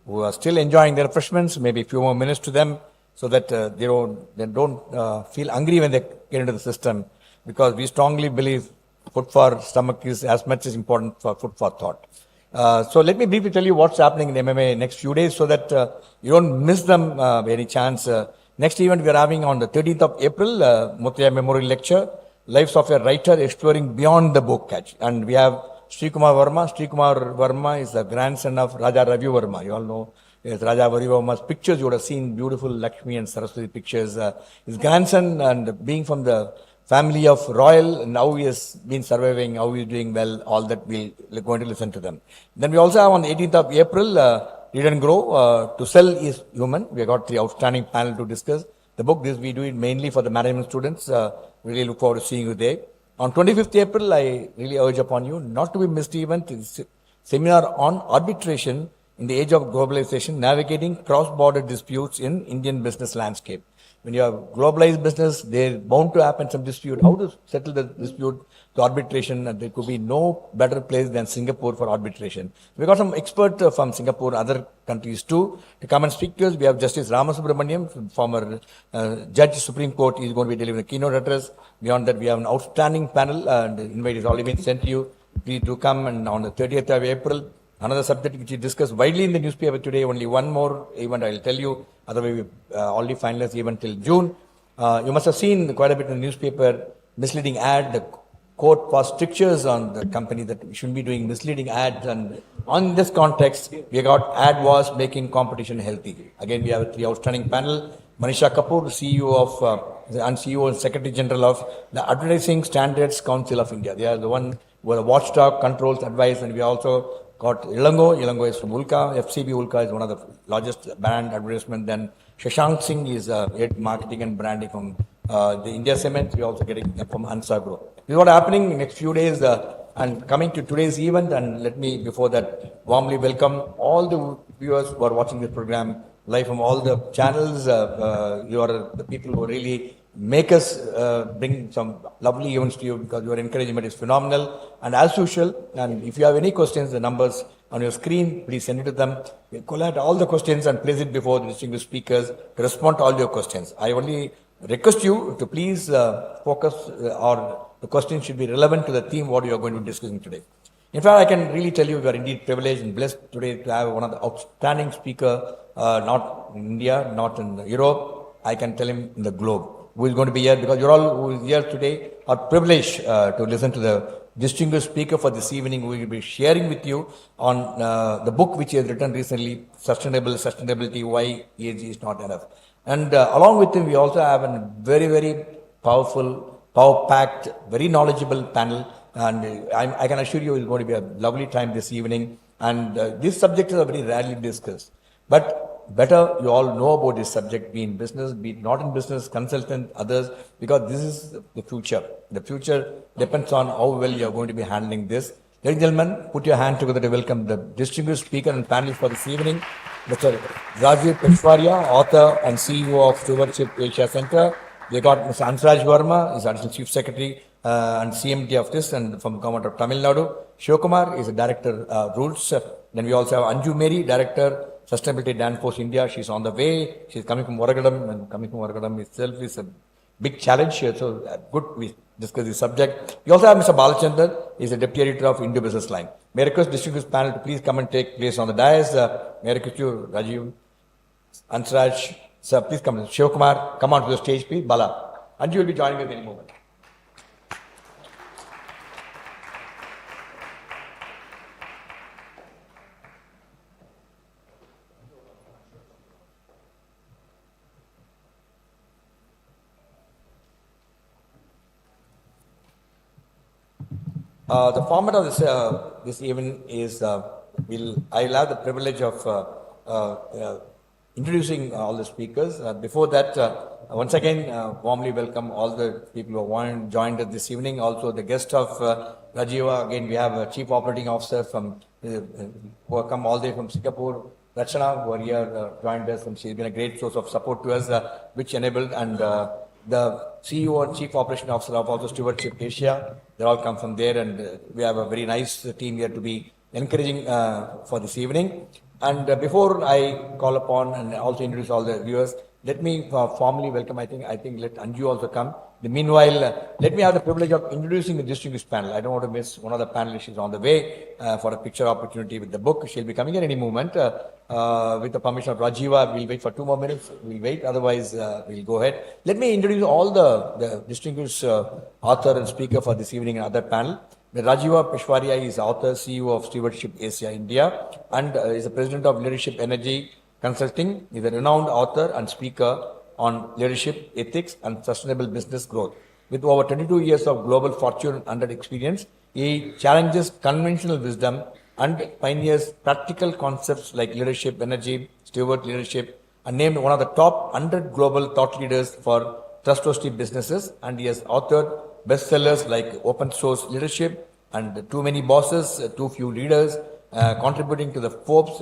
who are still enjoying their refreshments, maybe a few more minutes to them so that they don't feel hungry when they get into the system, because we strongly believe food for stomach is as much as important for food for thought. So let me briefly tell you what's happening in MMA next few days so that you don't miss them by any chance. Next event we are having on the 13th of April, Muthiah Memorial Lecture, Lives of a Writer Exploring Beyond the Book Catch. And we have Kumar Verma. Kumar Verma is the grandson of Raja Ravi Verma. You all know Raja Ravi Verma's pictures. You would have seen beautiful Lakshmi and Saraswati pictures. His grandson, and being from the family of royal, and how he has been surviving, how he is doing well, all that we're going to listen to them. Then we also have on the 18th of April, Read and Grow, To Sell is Human. We have got the outstanding panel to discuss the book. This we do it mainly for the management students. Really look forward to seeing you there. On 25th April, I really urge upon you not to be missed event. It's a seminar on arbitration in the age of globalization, navigating cross-border disputes in Indian business landscape. When you have globalized business, there's bound to happen some dispute. How to settle the dispute? The arbitration, and there could be no better place than Singapore for arbitration. We got some expert from Singapore, other countries too, to come and speak to us. We have Justice Ramasubramaniam, former Judge Supreme Court. He's going to be delivering a keynote address. Beyond that, we have an outstanding panel, and the invite has already been sent to you. Please do come. And on the 30th of April, another subject which is discussed widely in the newspaper today, only one more event I will tell you. Otherwise, we already finalized the event till June. You must have seen quite a bit in the newspaper, misleading ad. The court passed strictures on the company that we shouldn't be doing misleading ads. And on this context, we got ad wars making competition healthy. Again, we have a three outstanding panel. Manisha Kapoor, CEO of and CEO and Secretary General of the Advertising Standards Council of India. They are the one who are the watchdog, controls, advice, and we also got Ilango. Ilango is from Ulka. FCB Ulka is one of the largest brand advertisement. Then Shashank Singh is head marketing and branding from the India Cement. We are also getting from Hansa Group. This is what happening in the next few days. And coming to today's event, and let me before that warmly welcome all the viewers who are watching this program live from all the channels. You are the people who really make us bring some lovely events to you, because your encouragement is phenomenal. And as usual, and if you have any questions, the numbers on your screen, please send it to them. We'll collect all the questions and place it before the distinguished speakers to respond to all your questions. I only request you to please focus or the questions should be relevant to the theme what you are going to be discussing today. In fact, I can really tell you we are indeed privileged and blessed today to have one of the outstanding speaker, not in India, not in Europe, I can tell him in the globe, who is going to be here, because you're all who is here today are privileged to listen to the distinguished speaker for this evening, who will be sharing with you on the book which he has written recently, Sustainability, Why ESG is Not Enough. And along with him, we also have a very, very powerful, power-packed, very knowledgeable panel. And I can assure you it's going to be a lovely time this evening. And these subjects are very rarely discussed. But better you all know about this subject, be in business, be not in business, consultant, others, because this is the future. The future depends on how well you are going to be handling this. Ladies and gentlemen, put your hand together to welcome the distinguished speaker and panelist for this evening, Mr. Rajeev Peshawaria, author and CEO of Stewardship Asia Center. We got Mr. Anju Mary, is Additional Chief Secretary and CMD of this, and from the government of Tamil Nadu. Kumar is the Director Rules. Then we also have Anju Mary, Director Sustainability Danfoss India. She's on the way. She's coming from Oragadam, and coming from Oragadam itself is a big challenge here. So good we discuss this subject. We also have Mr. Balachandar. He's the Deputy Editor of Hindu BusinessLine. May I request distinguished panel to please come and take place on the dais. May I request you, Rajeev, Ansraj, sir, please come. Kumar, come on to the stage, please. Bala. Anju will be joining us in a moment. The format of this evening is I'll have the privilege of introducing all the speakers. Before that, once again, warmly welcome all the people who have joined us this evening. Also, the guest of Rajiva. Again, we have a Chief Operating Officer from who have come all the way from Singapore. Rachana, who are here, joined us, and she's been a great source of support to us, which enabled, and the CEO and Chief Operation Officer of also Stewardship Asia. They all come from there, and we have a very nice team here to be encouraging for this evening. And before I call upon and also introduce all the viewers, let me formally welcome. I think let Anju also come. Meanwhile, let me have the privilege of introducing the distinguished panel. I don't want to miss one of the panelists. She's on the way for a picture opportunity with the book. She'll be coming in any moment. With the permission of Rajiva, we'll wait for 2 more minutes. We'll wait. Otherwise, we'll go ahead. Let me introduce all the distinguished author and speaker for this evening and other panel. Rajeev Peshawaria is author, CEO of Stewardship Asia India, and is the president of Leadership Energy Consulting. He is a renowned author and speaker on leadership, ethics, and sustainable business growth. With over 22 years of global Fortune 100 experience, he challenges conventional wisdom and pioneers practical concepts like leadership, energy, steward leadership, and named one of the top 100 global thought leaders for trustworthy businesses. And he has authored bestsellers like Open Source Leadership and Too Many Bosses, Too Few Leaders, contributing to the Forbes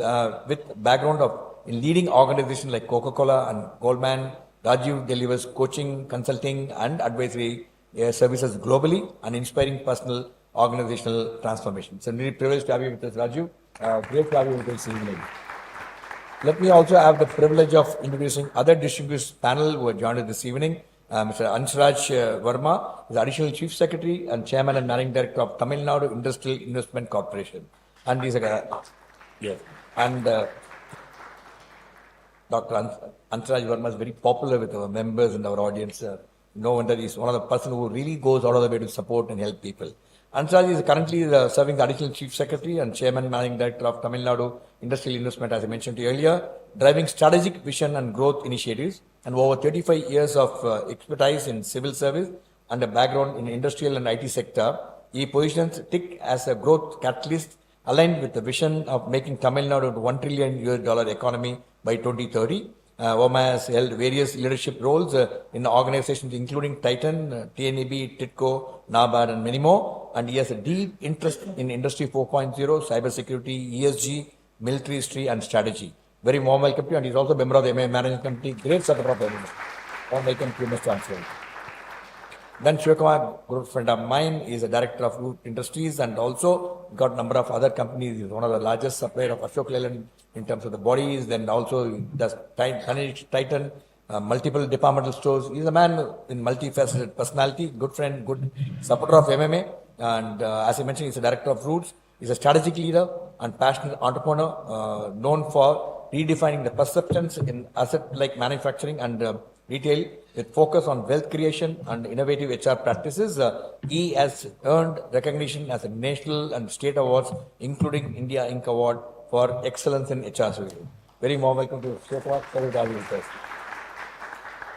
with background of in leading organizations like Coca-Cola and Goldman. Rajiv delivers coaching, consulting, and advisory services globally and inspiring personal organizational transformation. So, really privileged to have you with us, Rajiv. Great to have you with us this evening. Let me also have the privilege of introducing other distinguished panel who are joined us this evening. Mr. Anju Verma is Additional Chief Secretary and Chairman and Managing Director of Tamil Nadu Industrial Investment Corporation. And he's a yes. And Dr. Anju Verma is very popular with our members and our audience. No wonder he's one of the person who really goes out of the way to support and help people. Anju is currently serving the Additional Chief Secretary and Chairman and Managing Director of Tamil Nadu Industrial Investment, as I mentioned to you earlier, driving strategic vision and growth initiatives, and over 35 years of expertise in civil service and a background in industrial and IT sector. He positions TIC as a growth catalyst aligned with the vision of making Tamil Nadu a $1 trillion economy by 2030. Verma has held various leadership roles in organizations including Titan, TNEB, TITCO, NABARD, and many more. And he has a deep interest in Industry 4.0, cybersecurity, ESG, military history, and strategy. Very warm welcome to you, and he's also a member of the MA Management Committee. Great support of everyone. Warm welcome to you, Mr. Anju. Then Kumar, good friend of mine, is a director of Root Industries and also got a number of other companies. He's one of the largest supplier of Ashok Leyland in terms of the bodies. Then also does Titan, multiple departmental stores. He's a man in multifaceted personality, good friend, good supporter of MMA. And as I mentioned, he's a director of Roots. He's a strategic leader and passionate entrepreneur known for redefining the perceptions in asset-like manufacturing and retail with focus on wealth creation and innovative HR practices. He has earned recognition as a national and state awards, including India Inc. Award for Excellence in HR Services. Very warm welcome to Siva.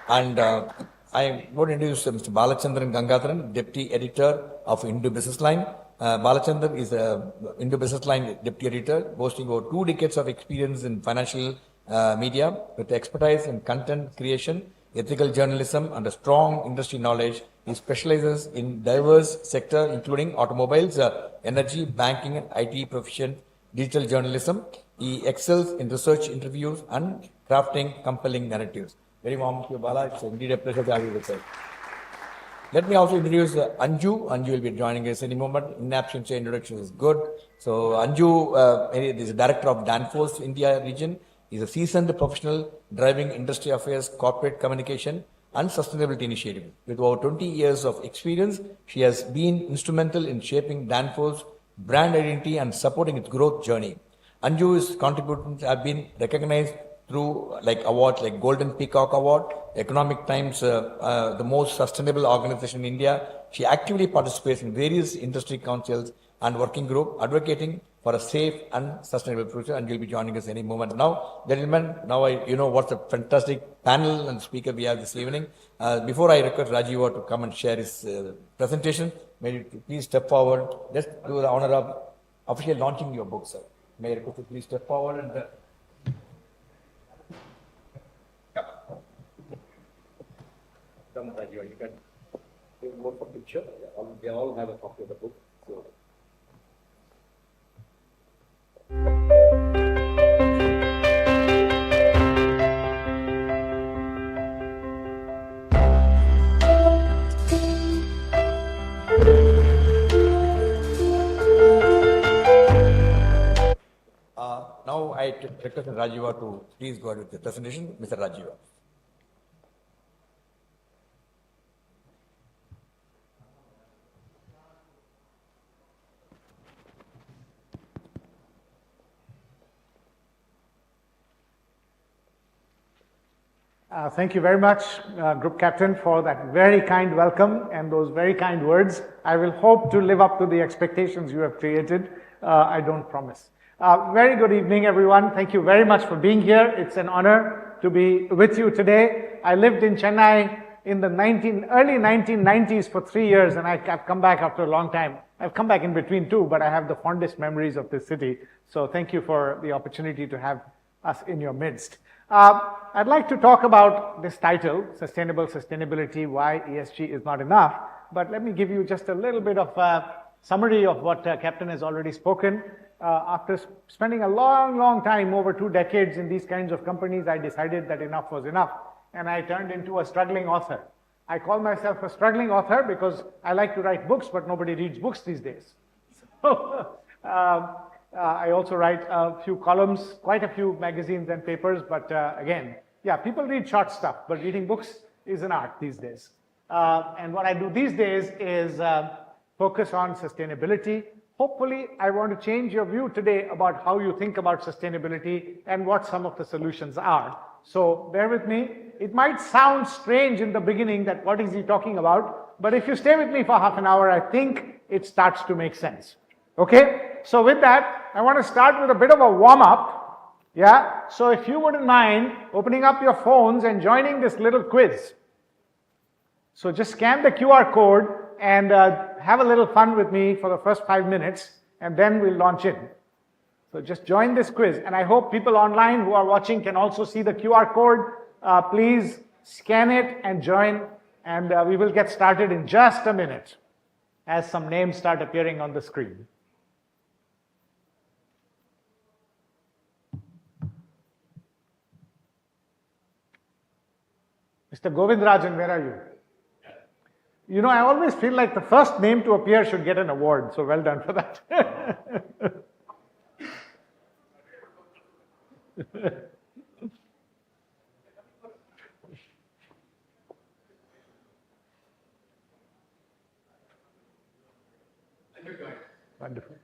And I'm going to introduce Mr. Balachandar G, Deputy Editor of Hindu BusinessLine. Balachandar is a Hindu BusinessLine Deputy Editor, boasting over 2 decades of experience in financial media with expertise in content creation, ethical journalism, and a strong industry knowledge. He specializes in diverse sectors including automobiles, energy, banking, and IT profession, digital journalism. He excels in research interviews and crafting compelling narratives. Very warm welcome to you, Bala. It's indeed a pleasure to have you with us. Let me also introduce Anju. Anju will be joining us any moment. In absence, introduction is good. So Anju is the director of Danfoss India region. He is a seasoned professional driving industry affairs, corporate communication, and sustainability initiatives. With over 20 years of experience, she has been instrumental in shaping Danfoss' brand identity and supporting its growth journey. Anju's contributions have been recognized through awards like Golden Peacock Award, Economic Times, the most sustainable organization in India. She actively participates in various industry councils and working group advocating for a safe and sustainable future, and you'll be joining us any moment. Now, gentlemen, you know what's a fantastic panel and speaker we have this evening. Before I request Rajiv to come and share his presentation, may you please step forward. Let's do the honor of officially launching your book, sir. May I request you please step forward and come, Rajiv. You can take more for picture. They all have a copy of the book. So. Now I request Rajiva to please go ahead with the presentation. Mr. Rajiva. Thank you very much, Group Captain, for that very kind welcome and those very kind words. I will hope to live up to the expectations you have created. I don't promise. Very good evening, everyone. Thank you very much for being here. It's an honor to be with you today. I lived in Chennai in the early 1990s for 3 years, and I've come back after a long time. I've come back in between too, but I have the fondest memories of this city. So thank you for the opportunity to have us in your midst. I'd like to talk about this title, Sustainable Sustainability, why ESG is not enough. But let me give you just a little bit of a summary of what Captain has already spoken. After spending a long time, over 2 decades in these kinds of companies, I decided that enough was enough. And I turned into a struggling author. I call myself a struggling author because I like to write books, but nobody reads books these days. So, I also write a few columns, quite a few magazines and papers, but again, yeah, people read short stuff, but reading books is an art these days. And what I do these days is focus on sustainability. Hopefully, I want to change your view today about how you think about sustainability and what some of the solutions are. So bear with me. It might sound strange in the beginning that what is he talking about, but if you stay with me for half an hour, I think it starts to make sense. Okay? So with that, I want to start with a bit of a warm-up. Yeah? So if you wouldn't mind opening up your phones and joining this little quiz. So just scan the QR code and have a little fun with me for the first 5 minutes, and then we'll launch in. So just join this quiz, and I hope people online who are watching can also see the QR code. Please scan it and join, and we will get started in just a minute as some names start appearing on the screen. Mr. Govindrajan, where are you? You know, I always feel like the first name to appear should get an award, so well done for that. Wonderful.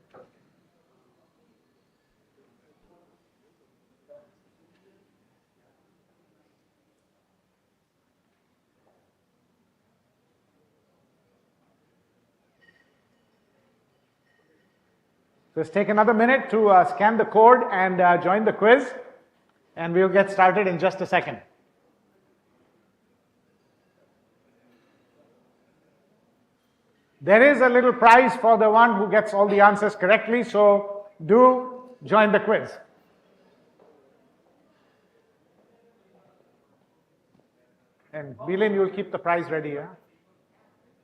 Just take another minute to scan the code and join the quiz, and we'll get started in just a second. There is a little prize for the one who gets all the answers correctly, so do join the quiz. And Bilin, you'll keep the prize ready, yeah?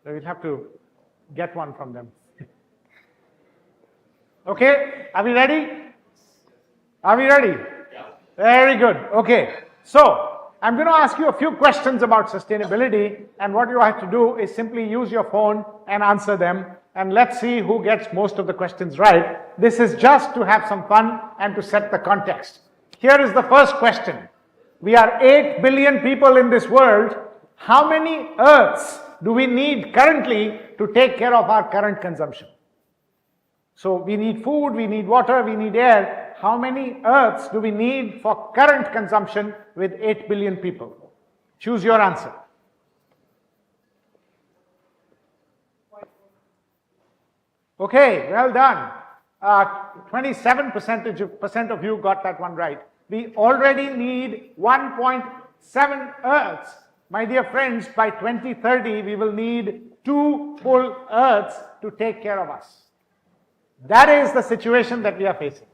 So we'll have to get one from them. Okay, are we ready? Are we ready? Yeah. Very good. Okay, so I'm going to ask you a few questions about sustainability, and what you have to do is simply use your phone and answer them, and let's see who gets most of the questions right. This is just to have some fun and to set the context. Here is the first question. We are 8 billion people in this world. How many Earths do we need currently to take care of our current consumption? So we need food, we need water, we need air. How many Earths do we need for current consumption with 8 billion people? Choose your answer. Okay, well done. 27% of you got that one right. We already need 1.7 Earths. My dear friends, by 2030, we will need 2 full Earths to take care of us. That is the situation that we are facing.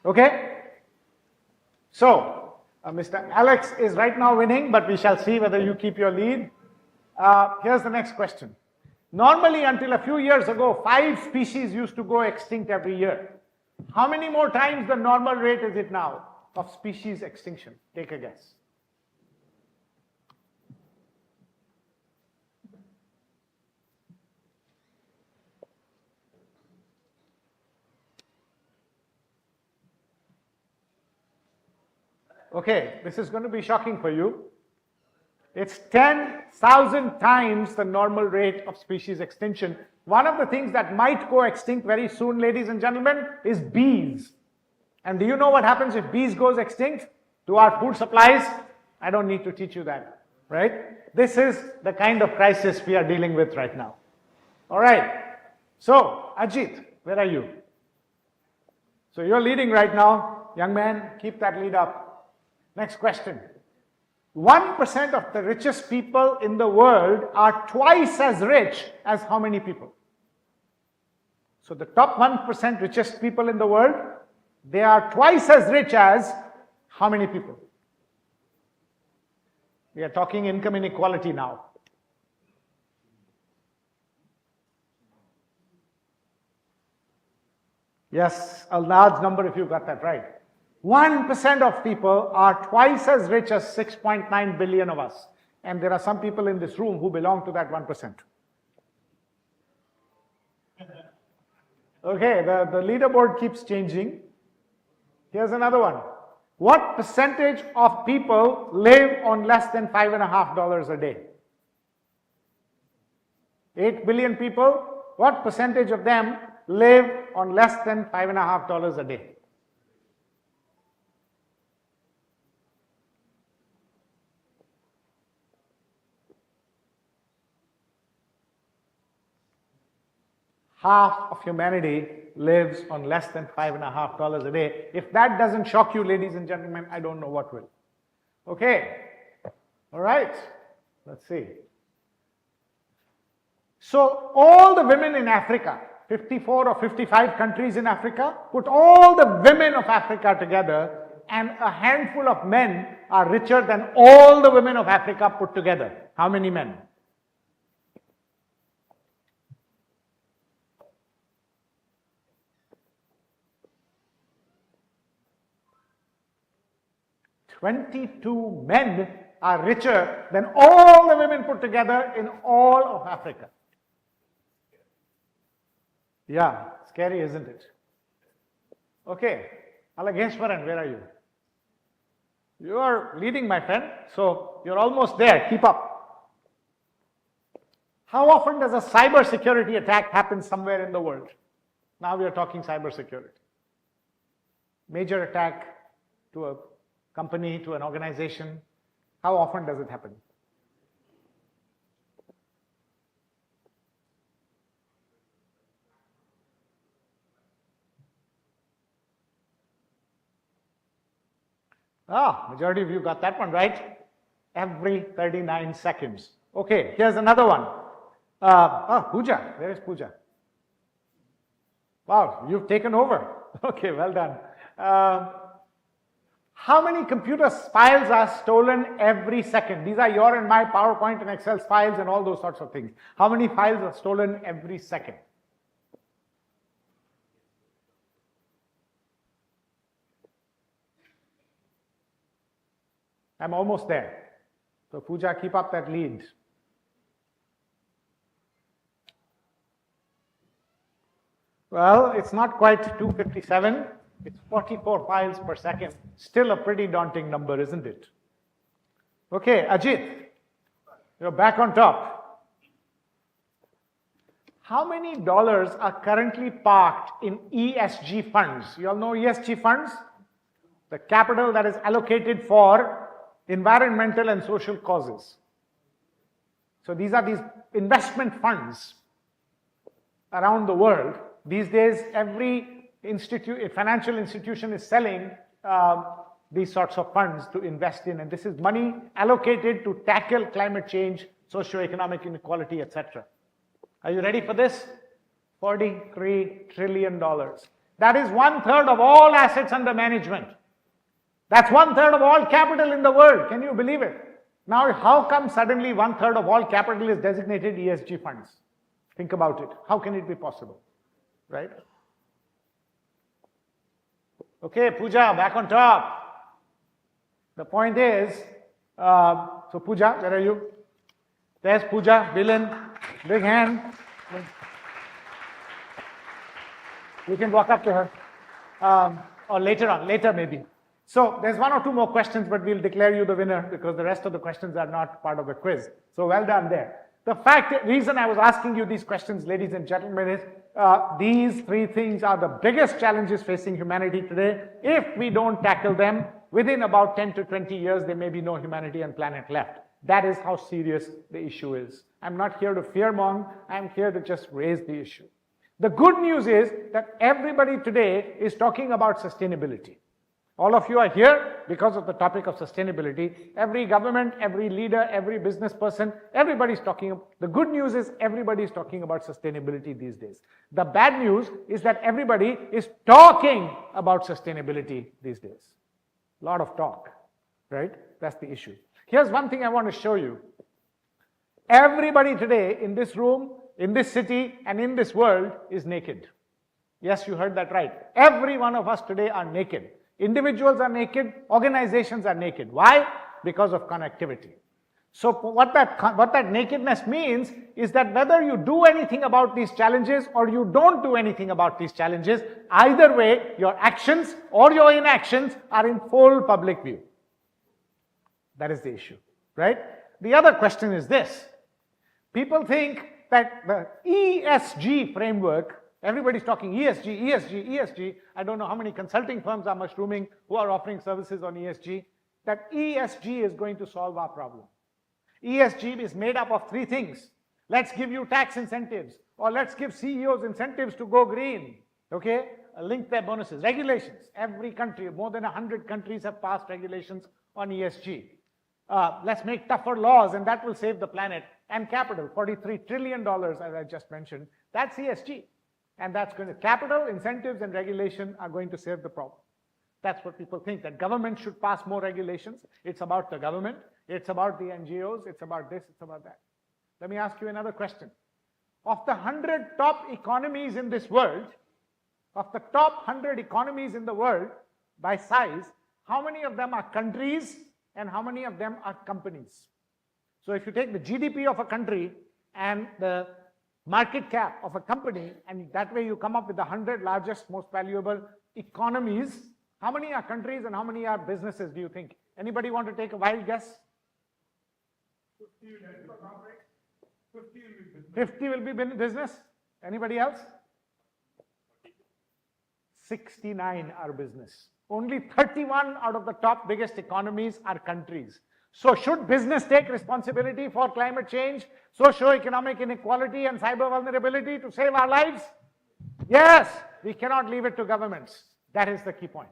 Okay? So, Mr. Alex is right now winning, but we shall see whether you keep your lead. Here's the next question. Normally, until a few years ago, 5 species used to go extinct every year. How many more times the normal rate is it now of species extinction? Take a guess. Okay, this is going to be shocking for you. It's 10,000 times the normal rate of species extinction. One of the things that might go extinct very soon, ladies and gentlemen, is bees. And do you know what happens if bees goes extinct to our food supplies? I don't need to teach you that, right? This is the kind of crisis we are dealing with right now. All right. So, Ajit, where are you? So you're leading right now. Young man, keep that lead up. Next question. 1% of the richest people in the world are twice as rich as how many people? So the top 1% richest people in the world, they are twice as rich as how many people? We are talking income inequality now. Yes, a large number if you got that right. 1% of people are twice as rich as 6.9 billion of us. And there are some people in this room who belong to that 1%. Okay, the leaderboard keeps changing. Here's another one. What percentage of people live on less than $5.50 a day? 8 billion people. What percentage of them live on less than $5.50 a day? Half of humanity lives on less than $5.50 a day. If that doesn't shock you, ladies and gentlemen, I don't know what will. Okay. All right. Let's see. So all the women in Africa, 54 or 55 countries in Africa, put all the women of Africa together, and a handful of men are richer than all the women of Africa put together. How many men? $22 men are richer than all the women put together in all of Africa. Yeah, scary, isn't it? Okay, Alageswaran, where are you? You are leading, my friend, so you're almost there. Keep up. How often does a cyber security attack happen somewhere in the world? Now we are talking cyber security. Major attack to a company, to an organization. How often does it happen? Majority of you got that one right. Every 39 seconds. Okay, here's another one. Pooja. Where is Pooja? Wow, you've taken over. Okay, well done. How many computer files are stolen every second? These are your and my PowerPoint and Excel files and all those sorts of things. How many files are stolen every second? I'm almost there. So Pooja, keep up that lead. Well, it's not quite 257. It's 44 files per second. Still a pretty daunting number, isn't it? Okay, Ajit, you're back on top. How many dollars are currently parked in ESG funds? You all know ESG funds? The capital that is allocated for environmental and social causes. So these are these investment funds around the world. These days, every financial institution is selling these sorts of funds to invest in, and this is money allocated to tackle climate change, socioeconomic inequality, etc. Are you ready for this? $43 trillion. That is 1/3 of all assets under management. That's 1/3 of all capital in the world. Can you believe it? Now, how come suddenly 1/3 of all capital is designated ESG funds? Think about it. How can it be possible? Right? Okay, Pooja, back on top. The point is, so Pooja, where are you? There's Pooja, villain, big hand. You can walk up to her. Or later on, later maybe. So there's one or two more questions, but we'll declare you the winner because the rest of the questions are not part of the quiz. So well done there. The reason I was asking you these questions, ladies and gentlemen, is these three things are the biggest challenges facing humanity today. If we don't tackle them, within about 10 to 20 years, there may be no humanity and planet left. That is how serious the issue is. I'm not here to fearmong, I'm here to just raise the issue. The good news is that everybody today is talking about sustainability. All of you are here because of the topic of sustainability. Every government, every leader, every business person, everybody's talking. The good news is everybody's talking about sustainability these days. The bad news is that everybody is talking about sustainability these days. A lot of talk, right? That's the issue. Here's one thing I want to show you. Everybody today in this room, in this city, and in this world is naked. Yes, you heard that right. Every one of us today are naked. Individuals are naked, organizations are naked. Why? Because of connectivity. So what that nakedness means is that whether you do anything about these challenges or you don't do anything about these challenges, either way, your actions or your inactions are in full public view. That is the issue, right? The other question is this. People think that the ESG framework, everybody's talking ESG, ESG, ESG. I don't know how many consulting firms are mushrooming who are offering services on ESG. That ESG is going to solve our problem. ESG is made up of three things. Let's give you tax incentives, or let's give CEOs incentives to go green. Okay? Link their bonuses. Regulations. Every country, more than 100 countries have passed regulations on ESG. Let's make tougher laws, and that will save the planet. And capital, $43 trillion, as I just mentioned. That's ESG. And that's going to, capital, incentives, and regulation are going to save the problem. That's what people think, that government should pass more regulations. It's about the government. It's about the NGOs. It's about this. It's about that. Let me ask you another question. Of the 100 top economies in this world, of the top 100 economies in the world by size, how many of them are countries and how many of them are companies? So if you take the GDP of a country and the market cap of a company, and that way you come up with the 100 largest, most valuable economies, how many are countries and how many are businesses, do you think? Anybody want to take a wild guess? 50 will be business. Anybody else? 69 are business. Only 31 out of the top biggest economies are countries. So should business take responsibility for climate change, socio-economic inequality, and cyber vulnerability to save our lives? Yes, we cannot leave it to governments. That is the key point.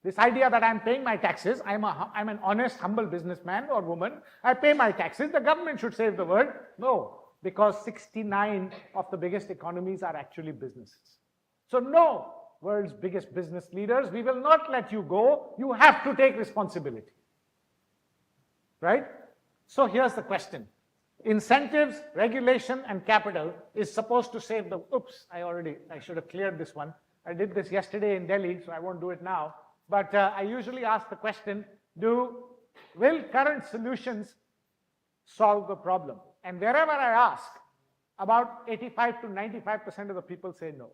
This idea that I'm paying my taxes, I'm an honest, humble businessman or woman, I pay my taxes, the government should save the world. No, because 69 of the biggest economies are actually businesses. So no, world's biggest business leaders, we will not let you go. You have to take responsibility. Right? So here's the question. Incentives, regulation, and capital is supposed to save the, I should have cleared this one. I did this yesterday in Delhi, so I won't do it now. But I usually ask the question, will current solutions solve the problem? And wherever I ask, about 85 to 95% of the people say no.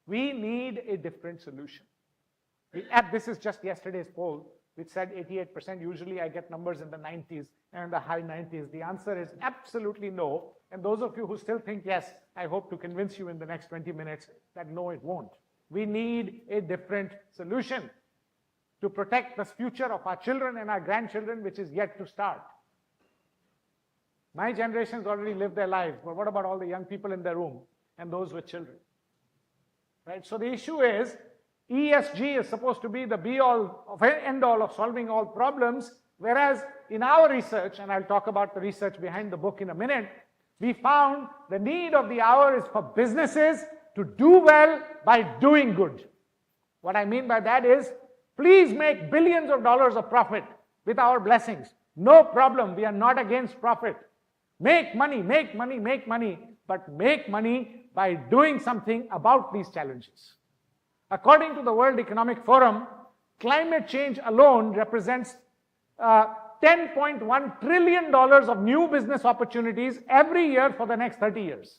We need a different solution. This is just yesterday's poll, which said 88%. Usually I get numbers in the 90s and the high 90s. The answer is absolutely no. And those of you who still think yes, I hope to convince you in the next 20 minutes that no, it won't. We need a different solution to protect the future of our children and our grandchildren, which is yet to start. My generation's already lived their lives, but what about all the young people in their room and those with children? Right? So the issue is, ESG is supposed to be the be-all, end-all of solving all problems, whereas in our research, and I'll talk about the research behind the book in a minute, we found the need of the hour is for businesses to do well by doing good. What I mean by that is, please make billions of dollars of profit with our blessings. No problem, we are not against profit. Make money, make money, make money, but make money by doing something about these challenges. According to the World Economic Forum, climate change alone represents $10.1 trillion of new business opportunities every year for the next 30 years.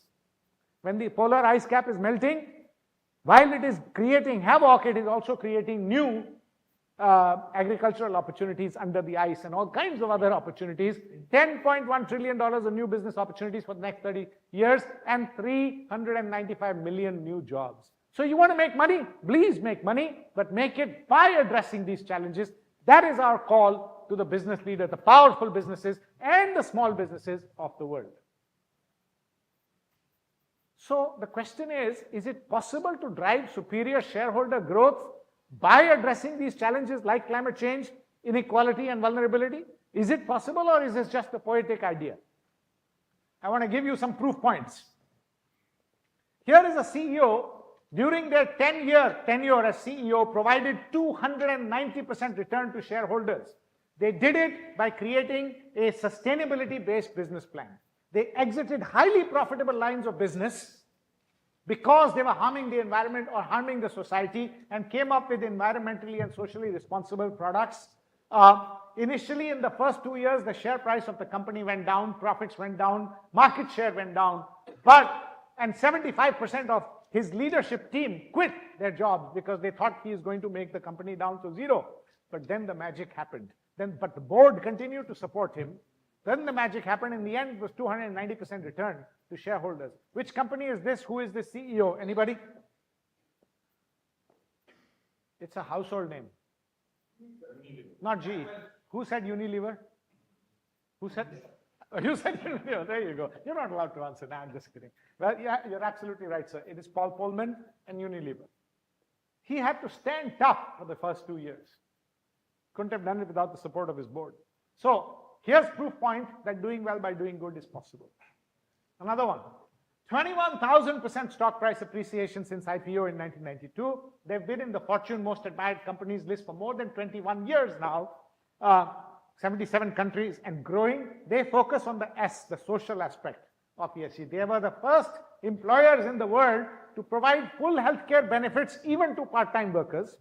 When the polar ice cap is melting, while it is creating havoc, it is also creating new agricultural opportunities under the ice, and all kinds of other opportunities. $10.1 trillion of new business opportunities for the next 30 years, and 395 million new jobs. So you want to make money? Please make money, but make it by addressing these challenges. That is our call to the business leaders, the powerful businesses and the small businesses of the world. So the question is it possible to drive superior shareholder growth by addressing these challenges like climate change, inequality, and vulnerability? Is it possible, or is this just a poetic idea? I want to give you some proof points. Here is a CEO, during their 10-year tenure as CEO, provided 290% return to shareholders. They did it by creating a sustainability-based business plan. They exited highly profitable lines of business because they were harming the environment or harming the society, and came up with environmentally and socially responsible products. Initially, in the first 2 years, the share price of the company went down, profits went down, market share went down, and 75% of his leadership team quit their jobs because they thought he is going to make the company down to zero. But then the magic happened. But the board continued to support him. Then the magic happened. In the end, it was 290% return to shareholders. Which company is this? Who is the CEO? Anybody? It's a household name. Not GE. Who said Unilever? Who said? You said Unilever. There you go. You're not allowed to answer. No, I'm just kidding. Well, yeah, you're absolutely right, sir. It is Paul Pullman and Unilever. He had to stand tough for the first 2 years. Couldn't have done it without the support of his board. So here's proof point that doing well by doing good is possible. Another one. 21,000% stock price appreciation since IPO in 1992. They've been in the Fortune Most Admired Companies list for more than 21 years now. 77 countries and growing. They focus on the S, the social aspect of ESG. They were the first employers in the world to provide full healthcare benefits even to part-time workers.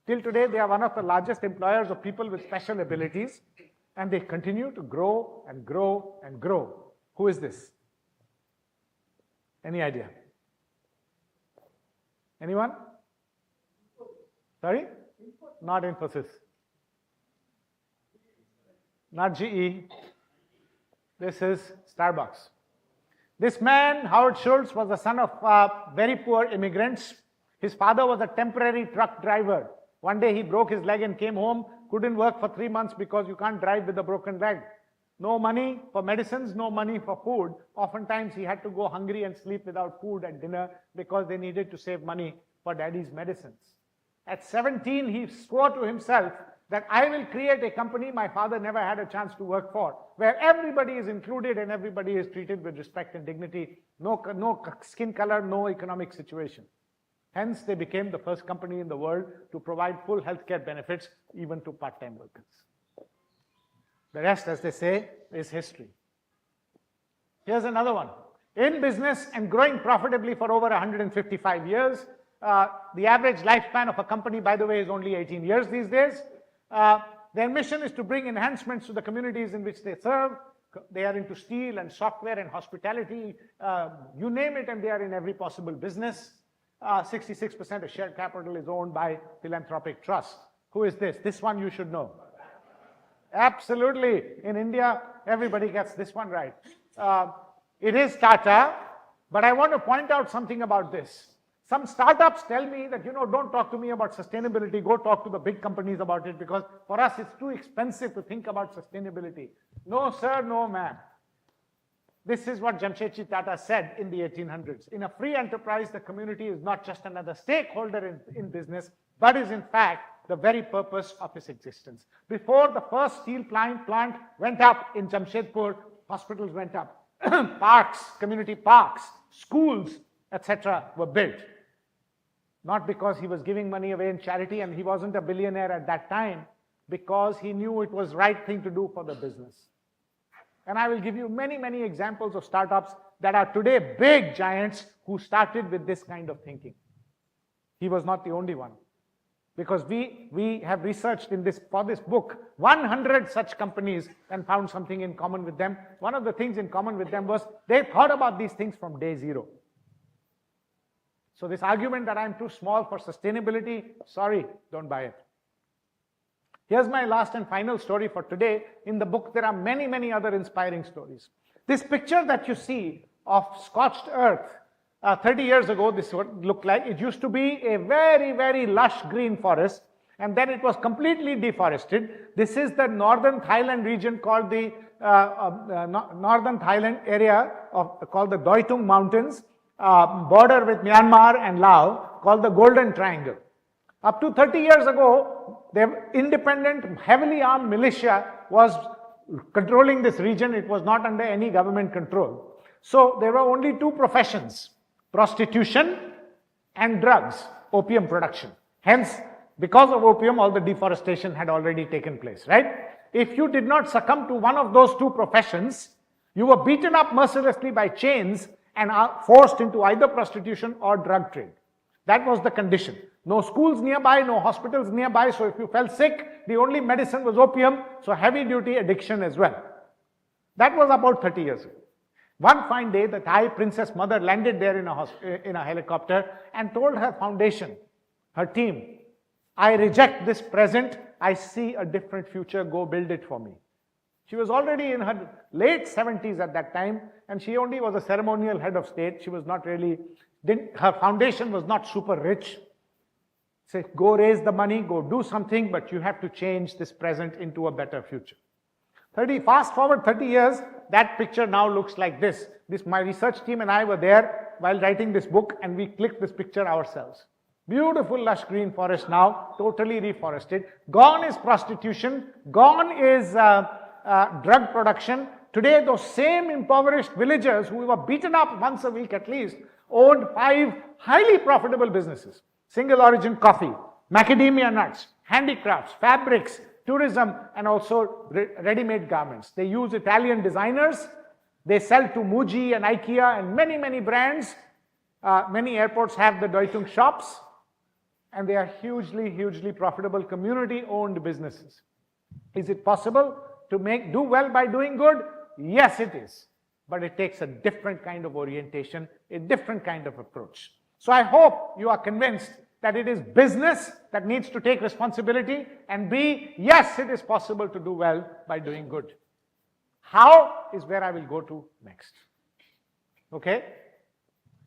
Till today, they are one of the largest employers of people with special abilities, and they continue to grow and grow and grow. Who is this? Any idea? Anyone? Sorry? Not Infosys. Not GE. This is Starbucks. This man, Howard Schultz, was the son of very poor immigrants. His father was a temporary truck driver. One day he broke his leg and came home, couldn't work for 3 months because you can't drive with a broken leg. No money for medicines, no money for food. Oftentimes he had to go hungry and sleep without food at dinner because they needed to save money for daddy's medicines. At 17, he swore to himself that I will create a company my father never had a chance to work for, where everybody is included and everybody is treated with respect and dignity, no skin color, no economic situation. Hence, they became the first company in the world to provide full healthcare benefits even to part-time workers. The rest, as they say, is history. Here's another one. In business and growing profitably for over 155 years, the average lifespan of a company, by the way, is only 18 years these days. Their mission is to bring enhancements to the communities in which they serve. They are into steel and software and hospitality, you name it, and they are in every possible business. 66% of share capital is owned by philanthropic trusts. Who is this? This one you should know. Absolutely. In India, everybody gets this one right. It is Tata, but I want to point out something about this. Some startups tell me that, don't talk to me about sustainability, go talk to the big companies about it, because for us it's too expensive to think about sustainability. No, sir, no, ma'am. This is what Jamshedji Tata said in the 1800s. In a free enterprise, the community is not just another stakeholder in business, but is in fact the very purpose of its existence. Before the first steel plant went up in Jamshedpur, hospitals went up, parks, community parks, schools, etc. were built. Not because he was giving money away in charity and he wasn't a billionaire at that time, because he knew it was the right thing to do for the business. And I will give you many, many examples of startups that are today big giants who started with this kind of thinking. He was not the only one. Because we have researched for this book 100 such companies and found something in common with them. One of the things in common with them was they thought about these things from day zero. So this argument that I'm too small for sustainability, sorry, don't buy it. Here's my last and final story for today. In the book, there are many, many other inspiring stories. This picture that you see of scorched earth, 30 years ago, this would look like. It used to be a very, very lush green forest, and then it was completely deforested. This is the northern Thailand region called the northern Thailand area called the Doitung Mountains, border with Myanmar and Laos, called the Golden Triangle. Up to 30 years ago, the independent, heavily armed militia was controlling this region. It was not under any government control. So there were only two professions: prostitution and drugs, opium production. Hence, because of opium, all the deforestation had already taken place, right? If you did not succumb to one of those two professions, you were beaten up mercilessly by chains and are forced into either prostitution or drug trade. That was the condition. No schools nearby, no hospitals nearby, so if you fell sick, the only medicine was opium, so heavy duty addiction as well. That was about 30 years ago. One fine day, the Thai princess mother landed there in a helicopter and told her foundation, her team, I reject this present, I see a different future, go build it for me. She was already in her late 70s at that time, and she only was a ceremonial head of state. She was not really, her foundation was not super rich. Say, go raise the money, go do something, but you have to change this present into a better future. Fast forward 30 years, that picture now looks like this. My research team and I were there while writing this book, and we clicked this picture ourselves. Beautiful lush green forest now, totally reforested. Gone is prostitution, gone is drug production. Today, those same impoverished villagers who were beaten up once a week at least owned 5 highly profitable businesses. Single origin coffee, macadamia nuts, handicrafts, fabrics, tourism, and also ready-made garments. They use Italian designers. They sell to Muji and IKEA and many, many brands. Many airports have the Doitung shops, and they are hugely, hugely profitable community-owned businesses. Is it possible to do well by doing good? Yes, it is. But it takes a different kind of orientation, a different kind of approach. So I hope you are convinced that it is business that needs to take responsibility, and B, yes, it is possible to do well by doing good. How is where I will go to next. Okay?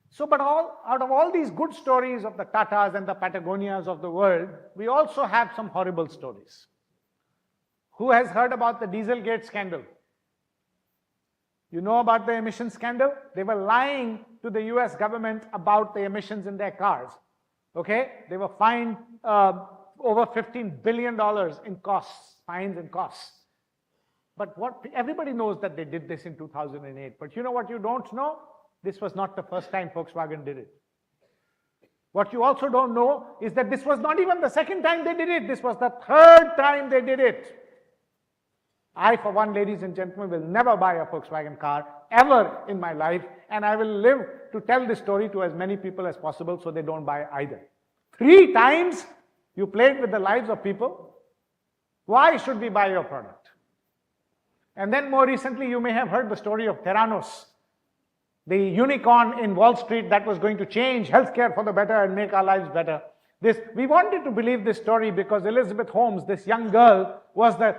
So, but out of all these good stories of the Tatas and the Patagonias of the world, we also have some horrible stories. Who has heard about the Dieselgate scandal? You know about the emission scandal? They were lying to the US government about the emissions in their cars. Okay? They were fined over $15 billion in costs, fines and costs. But everybody knows that they did this in 2008. But you know what you don't know? This was not the first time Volkswagen did it. What you also don't know is that this was not even the second time they did it. This was the third time they did it. I, for one, ladies and gentlemen, will never buy a Volkswagen car ever in my life, and I will live to tell this story to as many people as possible so they don't buy either. 3 times you played with the lives of people. Why should we buy your product? And then more recently, you may have heard the story of Theranos, the unicorn in Wall Street that was going to change healthcare for the better and make our lives better. We wanted to believe this story because Elizabeth Holmes, this young girl, was the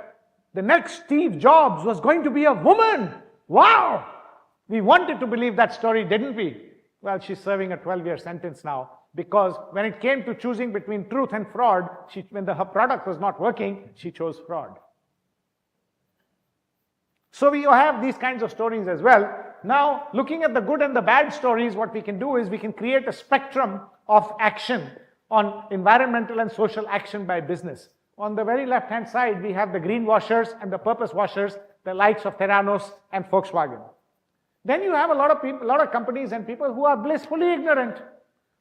next Steve Jobs was going to be a woman. Wow! We wanted to believe that story, didn't we? Well, she's serving a 12-year sentence now because when it came to choosing between truth and fraud, when her product was not working, she chose fraud. So we have these kinds of stories as well. Now, looking at the good and the bad stories, what we can do is we can create a spectrum of action on environmental and social action by business. On the very left-hand side, we have the greenwashers and the purpose washers, the likes of Theranos and Volkswagen. Then you have a lot of people, a lot of companies and people who are blissfully ignorant.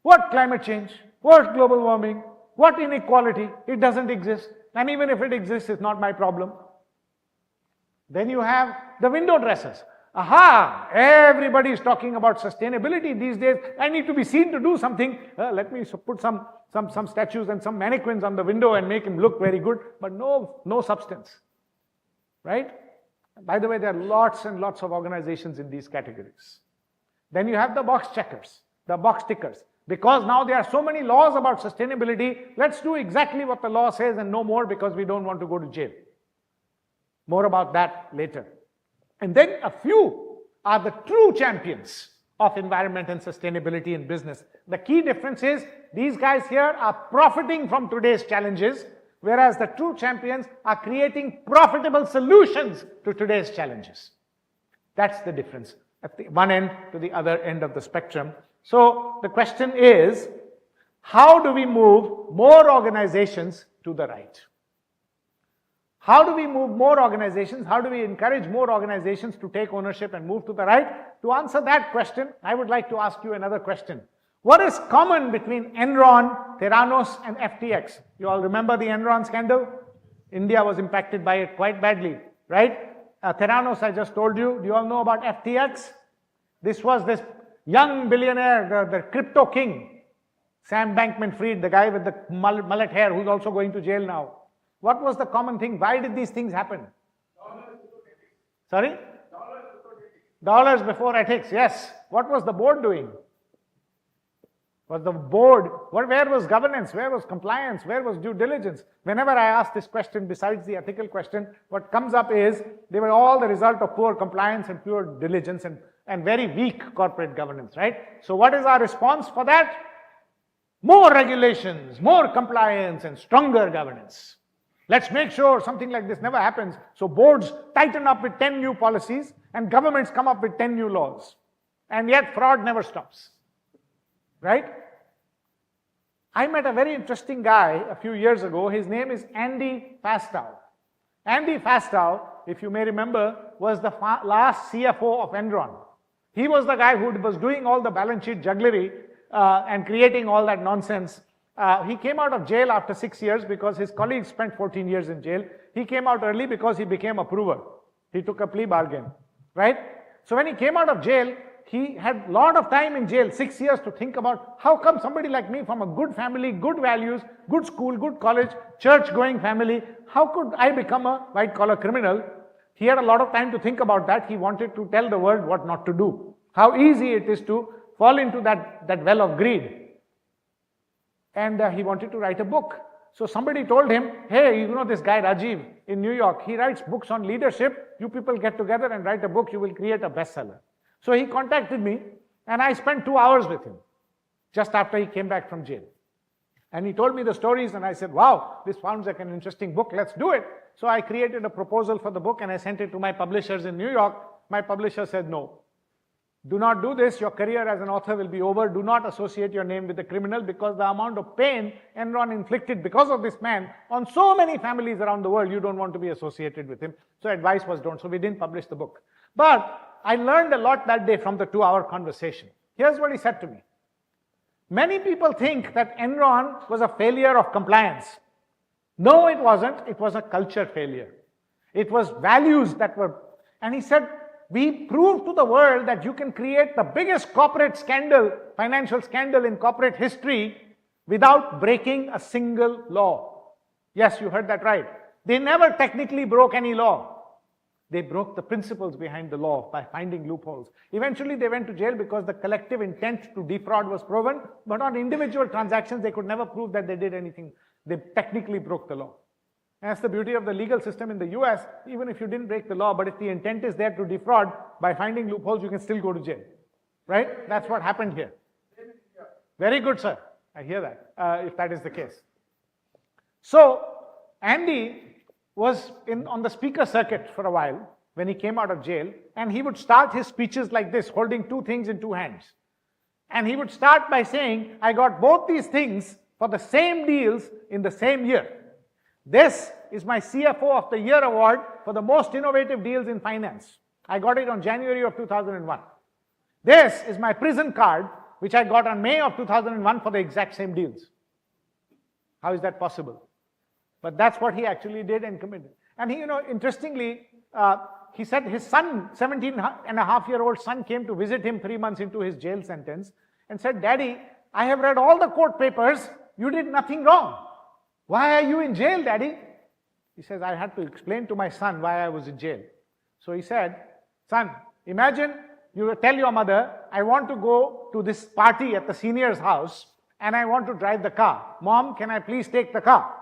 What climate change? What global warming? What inequality? It doesn't exist. And even if it exists, it's not my problem. Then you have the window dressers. Aha! Everybody is talking about sustainability these days. I need to be seen to do something. Let me put some statues and some mannequins on the window and make him look very good, but no substance. Right? By the way, there are lots and lots of organizations in these categories. Then you have the box checkers, the box tickers. Because now there are so many laws about sustainability, let's do exactly what the law says and no more because we don't want to go to jail. More about that later. And then a few are the true champions of environment and sustainability in business. The key difference is these guys here are profiting from today's challenges, whereas the true champions are creating profitable solutions to today's challenges. That's the difference at the one end to the other end of the spectrum. So the question is, how do we move more organizations to the right? How do we move more organizations? How do we encourage more organizations to take ownership and move to the right? To answer that question, I would like to ask you another question. What is common between Enron, Theranos, and FTX? You all remember the Enron scandal? India was impacted by it quite badly, right? Theranos, I just told you. Do you all know about FTX? This was this young billionaire, the crypto king, Sam Bankman-Fried, the guy with the mullet hair who's also going to jail now. What was the common thing? Why did these things happen? Sorry? Dollars before ethics, yes. What was the board doing? Was the board, where was governance? Where was compliance? Where was due diligence? Whenever I ask this question, besides the ethical question, what comes up is they were all the result of poor compliance and poor diligence and very weak corporate governance, right? So what is our response for that? More regulations, more compliance, and stronger governance. Let's make sure something like this never happens. So boards tighten up with 10 new policies and governments come up with 10 new laws. And yet fraud never stops. Right? I met a very interesting guy a few years ago. His name is Andy Fastow. Andy Fastow, if you may remember, was the last CFO of Enron. He was the guy who was doing all the balance sheet jugglery and creating all that nonsense. He came out of jail after 6 years because his colleagues spent 14 years in jail. He came out early because he became a prover. He took a plea bargain, right? So when he came out of jail, he had a lot of time in jail, 6 years, to think about how come somebody like me from a good family, good values, good school, good college, church-going family, how could I become a white-collar criminal? He had a lot of time to think about that. He wanted to tell the world what not to do. How easy it is to fall into that well of greed. And he wanted to write a book. So somebody told him, hey, you know this guy Rajeev in New York, he writes books on leadership. You people get together and write a book, you will create a bestseller. So he contacted me and I spent 2 hours with him just after he came back from jail. And he told me the stories and I said, wow, this sounds like an interesting book, let's do it. So I created a proposal for the book and I sent it to my publishers in New York. My publisher said, no. Do not do this, your career as an author will be over. Do not associate your name with a criminal because the amount of pain Enron inflicted because of this man on so many families around the world, you don't want to be associated with him. So advice was don't. So we didn't publish the book. But I learned a lot that day from the 2-hour conversation. Here's what he said to me. Many people think that Enron was a failure of compliance. No, it wasn't. It was a culture failure. It was values that were, and he said, we proved to the world that you can create the biggest corporate scandal, financial scandal in corporate history without breaking a single law. Yes, you heard that right. They never technically broke any law. They broke the principles behind the law by finding loopholes. Eventually, they went to jail because the collective intent to defraud was proven, but on individual transactions, they could never prove that they did anything. They technically broke the law. And that's the beauty of the legal system in the US. Even if you didn't break the law, but if the intent is there to defraud, by finding loopholes, you can still go to jail. Right? That's what happened here. Very good, sir. I hear that, if that is the case. So, Andy was on the speaker circuit for a while when he came out of jail, and he would start his speeches like this, holding 2 things in 2 hands. And he would start by saying, I got both these things for the same deals in the same year. This is my CFO of the Year award for the most innovative deals in finance. I got it on January of 2001. This is my prison card, which I got on May of 2001 for the exact same deals. How is that possible? But that's what he actually did and committed. And he, interestingly, he said his son, 17-and-a-half-year-old son, came to visit him 3 months into his jail sentence and said, Daddy, I have read all the court papers. You did nothing wrong. Why are you in jail, Daddy? He says, I had to explain to my son why I was in jail. So he said, son, imagine You tell your mother, I want to go to this party at the senior's house and I want to drive the car. Mom, can I please take the car?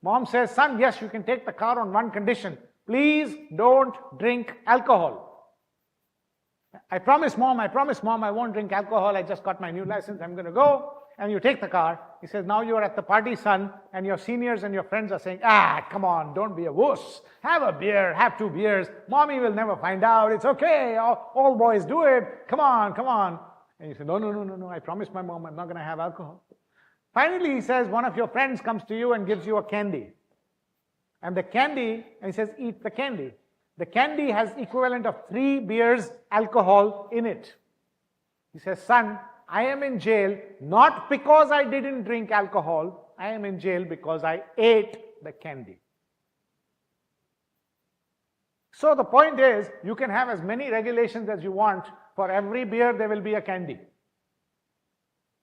Mom says, son, yes, you can take the car on one condition. Please don't drink alcohol. I promise, mom, I won't drink alcohol. I just got my new license. I'm going to go. And you take the car. He says, now you're at the party, son, and your seniors and your friends are saying, come on, don't be a wuss. Have a beer, have 2 beers. Mommy will never find out. It's okay. All boys do it. Come on, come on. And you say, no. I promise my mom I'm not going to have alcohol. Finally, he says, one of your friends comes to you and gives you a candy. And the candy, and he says, eat the candy. The candy has equivalent of 3 beers alcohol in it. He says, son, I am in jail not because I didn't drink alcohol. I am in jail because I ate the candy. So the point is, you can have as many regulations as you want. For every beer, there will be a candy.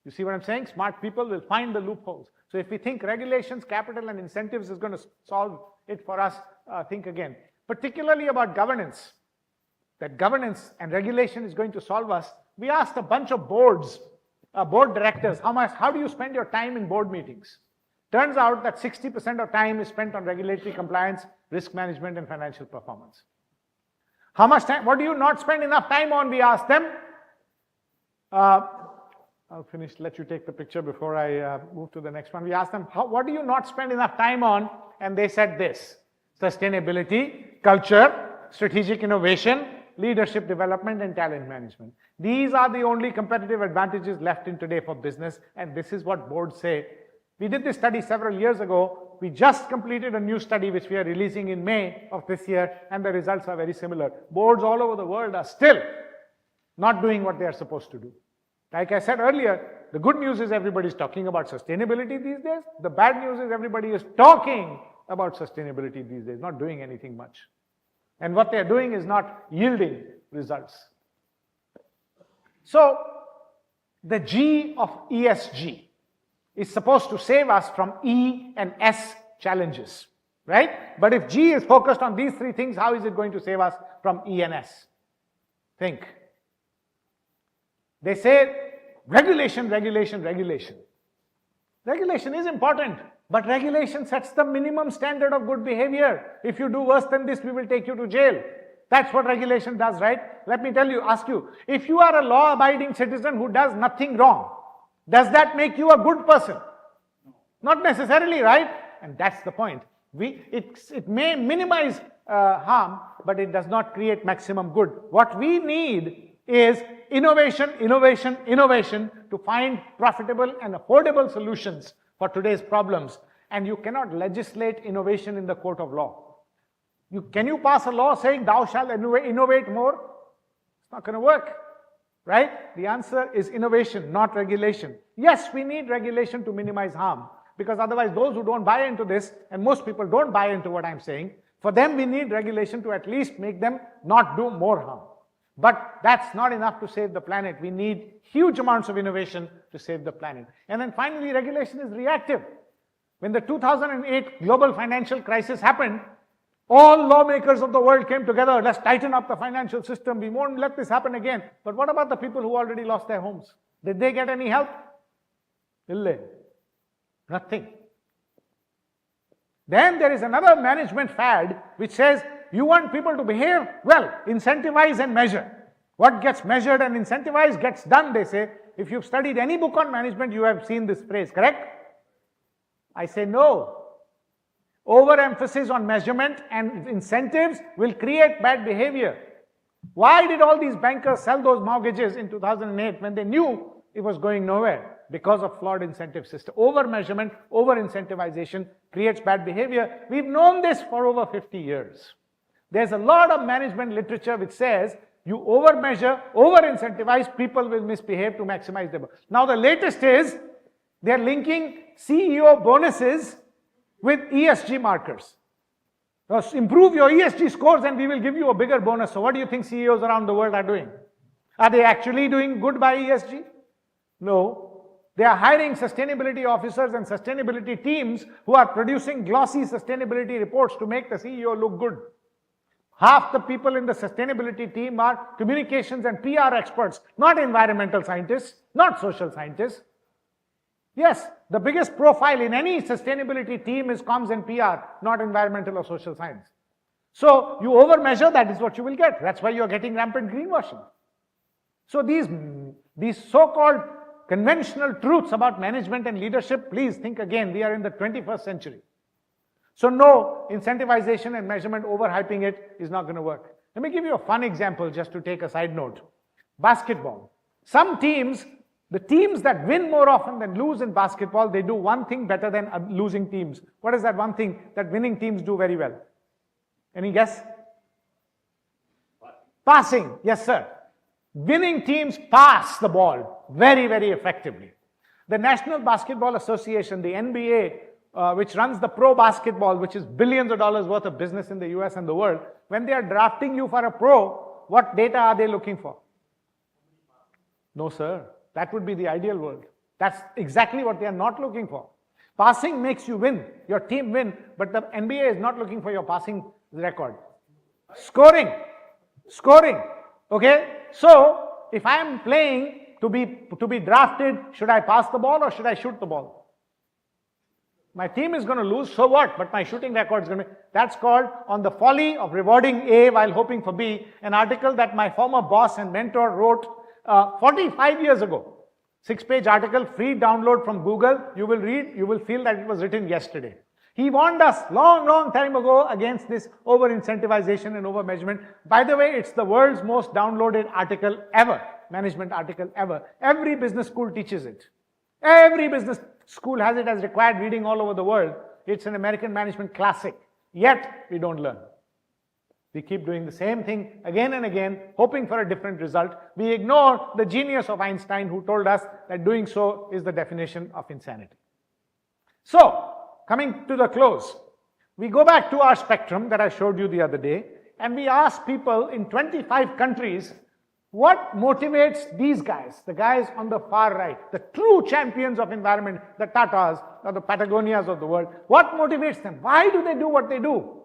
You see what I'm saying? Smart people will find the loopholes. So if we think regulations, capital, and incentives is going to solve it for us, think again. Particularly about governance, that governance and regulation is going to solve us. We asked a bunch of board directors, how do you spend your time in board meetings? Turns out that 60% of time is spent on regulatory compliance, risk management, and financial performance. How much time? What do you not spend enough time on? We asked them. I'll finish, let you take the picture before I move to the next one. We asked them, what do you not spend enough time on? And they said this: sustainability, culture, strategic innovation, leadership development, and talent management. These are the only competitive advantages left in today for business, and this is what boards say. We did this study several years ago. We just completed a new study which we are releasing in May of this year, and the results are very similar. Boards all over the world are still not doing what they are supposed to do. Like I said earlier, the good news is everybody's talking about sustainability these days. The bad news is everybody is talking about sustainability these days, not doing anything much. And what they're doing is not yielding results. So, the G of ESG is supposed to save us from E and S challenges, right? But if G is focused on these 3 things, how is it going to save us from E and S? Think. They say regulation, regulation, regulation. Regulation is important, but regulation sets the minimum standard of good behavior. If you do worse than this, we will take you to jail. That's what regulation does, right? Let me ask you, if you are a law-abiding citizen who does nothing wrong, does that make you a good person? Not necessarily, right? And that's the point. It may minimize harm, but it does not create maximum good. What we need is innovation, innovation, innovation to find profitable and affordable solutions for today's problems. And you cannot legislate innovation in the court of law. Can you pass a law saying thou shalt innovate more? It's not going to work, right? The answer is innovation, not regulation. Yes, we need regulation to minimize harm, because otherwise those who don't buy into this, and most people don't buy into what I'm saying, for them we need regulation to at least make them not do more harm. But that's not enough to save the planet. We need huge amounts of innovation to save the planet. And then finally, regulation is reactive. When the 2008 global financial crisis happened, all lawmakers of the world came together. Let's tighten up the financial system. We won't let this happen again. But what about the people who already lost their homes? Did they get any help? Ille. Nothing. Then there is another management fad which says, you want people to behave? Well, incentivize and measure. What gets measured and incentivized gets done, they say. If you've studied any book on management, you have seen this phrase, correct? I say no. Overemphasis on measurement and incentives will create bad behavior. Why did all these bankers sell those mortgages in 2008 when they knew it was going nowhere? Because of flawed incentive system. Over measurement, over incentivization creates bad behavior. We've known this for over 50 years. There's a lot of management literature which says you over measure, over incentivize, people will misbehave to maximize their. Now the latest is they're linking CEO bonuses with ESG markers. Improve your ESG scores and we will give you a bigger bonus. So what do you think CEOs around the world are doing? Are they actually doing good by ESG? No. They are hiring sustainability officers and sustainability teams who are producing glossy sustainability reports to make the CEO look good. Half the people in the sustainability team are communications and PR experts, not environmental scientists, not social scientists. Yes, the biggest profile in any sustainability team is comms and PR, not environmental or social science. So you overmeasure, that is what you will get. That's why you're getting rampant greenwashing. So these so-called conventional truths about management and leadership, please think again, we are in the 21st century. So no, incentivization and measurement, overhyping it is not going to work. Let me give you a fun example just to take a side note. Basketball. Some teams, the teams that win more often than lose in basketball, they do one thing better than losing teams. What is that one thing that winning teams do very well? Any guess? Passing. Yes, sir. Winning teams pass the ball very, very effectively. The National Basketball Association, the NBA, which runs the pro basketball, which is billions of dollars worth of business in the US and the world, when they are drafting you for a pro, what data are they looking for? No, sir. That would be the ideal world. That's exactly what they are not looking for. Passing makes you win, your team win, but the NBA is not looking for your passing record. Scoring. Okay? So, if I am playing to be drafted, should I pass the ball or should I shoot the ball? My team is going to lose, so what? But my shooting record is going to be... That's called On the Folly of Rewarding A While Hoping for B, an article that my former boss and mentor wrote 45 years ago. 6-page article, free download from Google. You will read, you will feel that it was written yesterday. He warned us long time ago against this over-incentivization and over-measurement. By the way, it's the world's most downloaded article ever, management article ever. Every business school teaches it. Every business school has it as required reading all over the world. It's an American management classic. Yet, we don't learn. We keep doing the same thing again and again, hoping for a different result. We ignore the genius of Einstein, who told us that doing so is the definition of insanity. So, coming to the close, we go back to our spectrum that I showed you the other day, and we ask people in 25 countries, what motivates these guys, the guys on the far right, the true champions of environment, the Tatas or the Patagonias of the world, what motivates them? Why do they do what they do?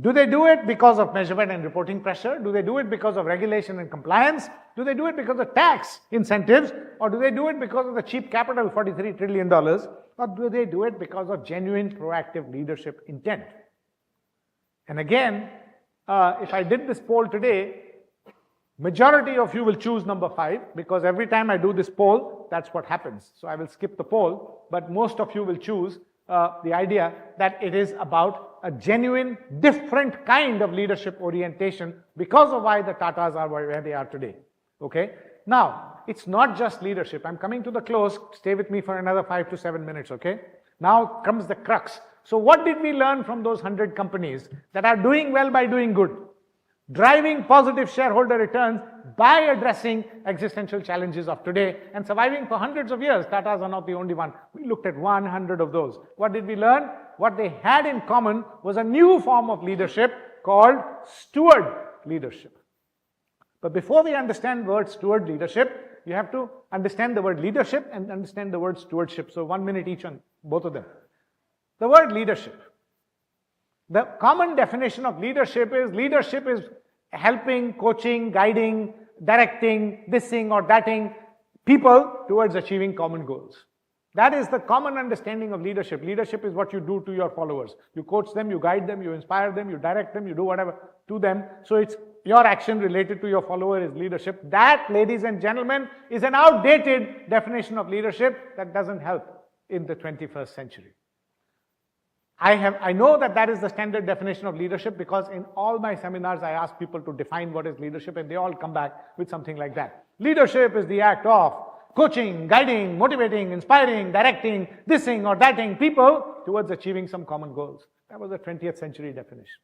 Do they do it because of measurement and reporting pressure? Do they do it because of regulation and compliance? Do they do it because of tax incentives? Or do they do it because of the cheap capital, $43 trillion? Or do they do it because of genuine proactive leadership intent? And again, if I did this poll today, majority of you will choose number 5, because every time I do this poll, that's what happens. So I will skip the poll, but most of you will choose the idea that it is about a genuine, different kind of leadership orientation because of why the Tatas are where they are today. Okay? Now, it's not just leadership. I'm coming to the close. Stay with me for another 5 to 7 minutes, okay? Now comes the crux. So what did we learn from those 100 companies that are doing well by doing good? Driving positive shareholder returns by addressing existential challenges of today and surviving for hundreds of years. Tatas are not the only one. We looked at 100 of those. What did we learn? What they had in common was a new form of leadership called steward leadership. But before we understand the word steward leadership, you have to understand the word leadership and understand the word stewardship. So 1 minute each on both of them. The word leadership. The common definition of leadership is helping, coaching, guiding, directing, thising or thating people towards achieving common goals. That is the common understanding of leadership. Leadership is what you do to your followers. You coach them, you guide them, you inspire them, you direct them, you do whatever to them. So it's your action related to your follower is leadership. That, ladies and gentlemen, is an outdated definition of leadership that doesn't help in the 21st century. I know that is the standard definition of leadership because in all my seminars I ask people to define what is leadership and they all come back with something like that. Leadership is the act of coaching, guiding, motivating, inspiring, directing, thising or thatting people towards achieving some common goals. That was the 20th century definition.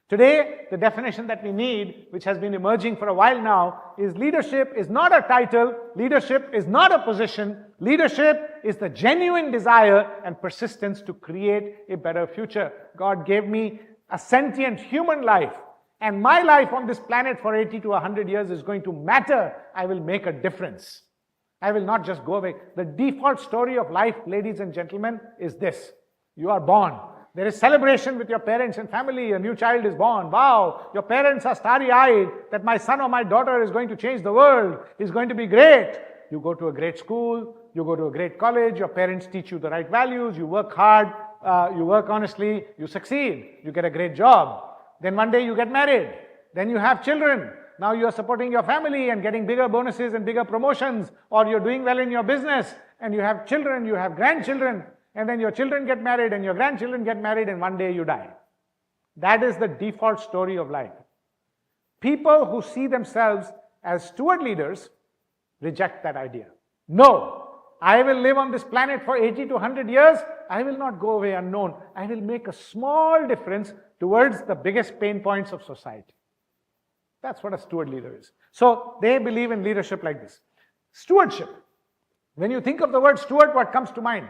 Today, the definition that we need, which has been emerging for a while now, is leadership is not a title, leadership is not a position, leadership is the genuine desire and persistence to create a better future. God gave me a sentient human life, and my life on this planet for 80 to 100 years is going to matter. I will make a difference. I will not just go away. The default story of life, ladies and gentlemen, is this. You are born. There is celebration with your parents and family. A new child is born. Wow, your parents are starry-eyed that my son or my daughter is going to change the world, is going to be great. You go to a great school, you go to a great college, your parents teach you the right values, you work hard, you work honestly, you succeed, you get a great job. Then one day you get married, then you have children. Now you are supporting your family and getting bigger bonuses and bigger promotions, or you're doing well in your business and you have children, you have grandchildren, and then your children get married and your grandchildren get married and one day you die. That is the default story of life. People who see themselves as steward leaders reject that idea. No, I will live on this planet for 80 to 100 years. I will not go away unknown. I will make a small difference towards the biggest pain points of society. That's what a steward leader is. So they believe in leadership like this. Stewardship. When you think of the word steward, what comes to mind?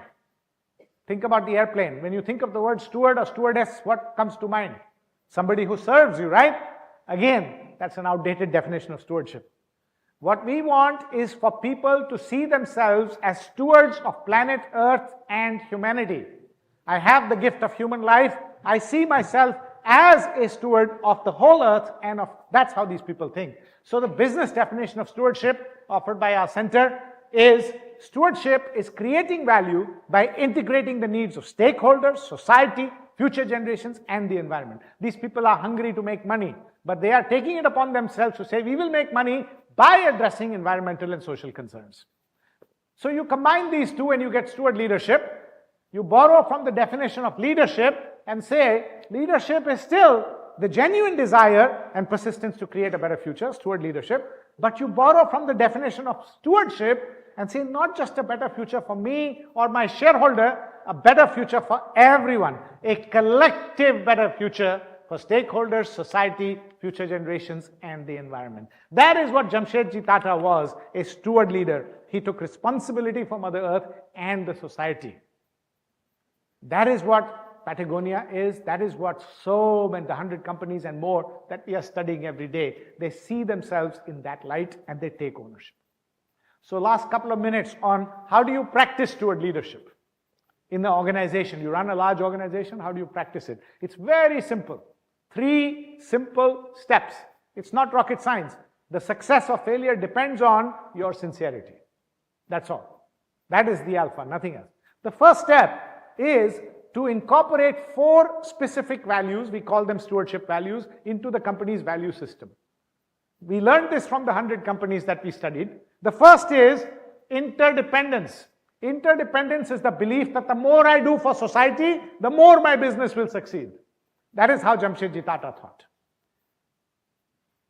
Think about the airplane. When you think of the word steward or stewardess, what comes to mind? Somebody who serves you, right? Again, that's an outdated definition of stewardship. What we want is for people to see themselves as stewards of planet Earth and humanity. I have the gift of human life. I see myself as a steward of the whole earth, and that's how these people think. So the business definition of stewardship offered by our center is stewardship is creating value by integrating the needs of stakeholders, society, future generations, and the environment. These people are hungry to make money, but they are taking it upon themselves to say, we will make money by addressing environmental and social concerns. So you combine these two and you get steward leadership. You borrow from the definition of leadership and say, leadership is still the genuine desire and persistence to create a better future, steward leadership. But you borrow from the definition of stewardship and say, not just a better future for me or my shareholder, a better future for everyone, a collective better future for stakeholders, society, future generations, and the environment. That is what Jamshedji Tata was, a steward leader. He took responsibility for Mother Earth and the society. That is what Patagonia is. That is what so many, the 100 companies and more that we are studying every day. They see themselves in that light and they take ownership. So last couple of minutes on how do you practice steward leadership in the organization. You run a large organization, how do you practice it? It's very simple. 3 simple steps. It's not rocket science. The success or failure depends on your sincerity. That's all. That is the alpha, nothing else. The first step is to incorporate 4 specific values, we call them stewardship values, into the company's value system. We learned this from the 100 companies that we studied. The first is interdependence. Interdependence is the belief that the more I do for society, the more my business will succeed. That is how Jamshedji Tata thought.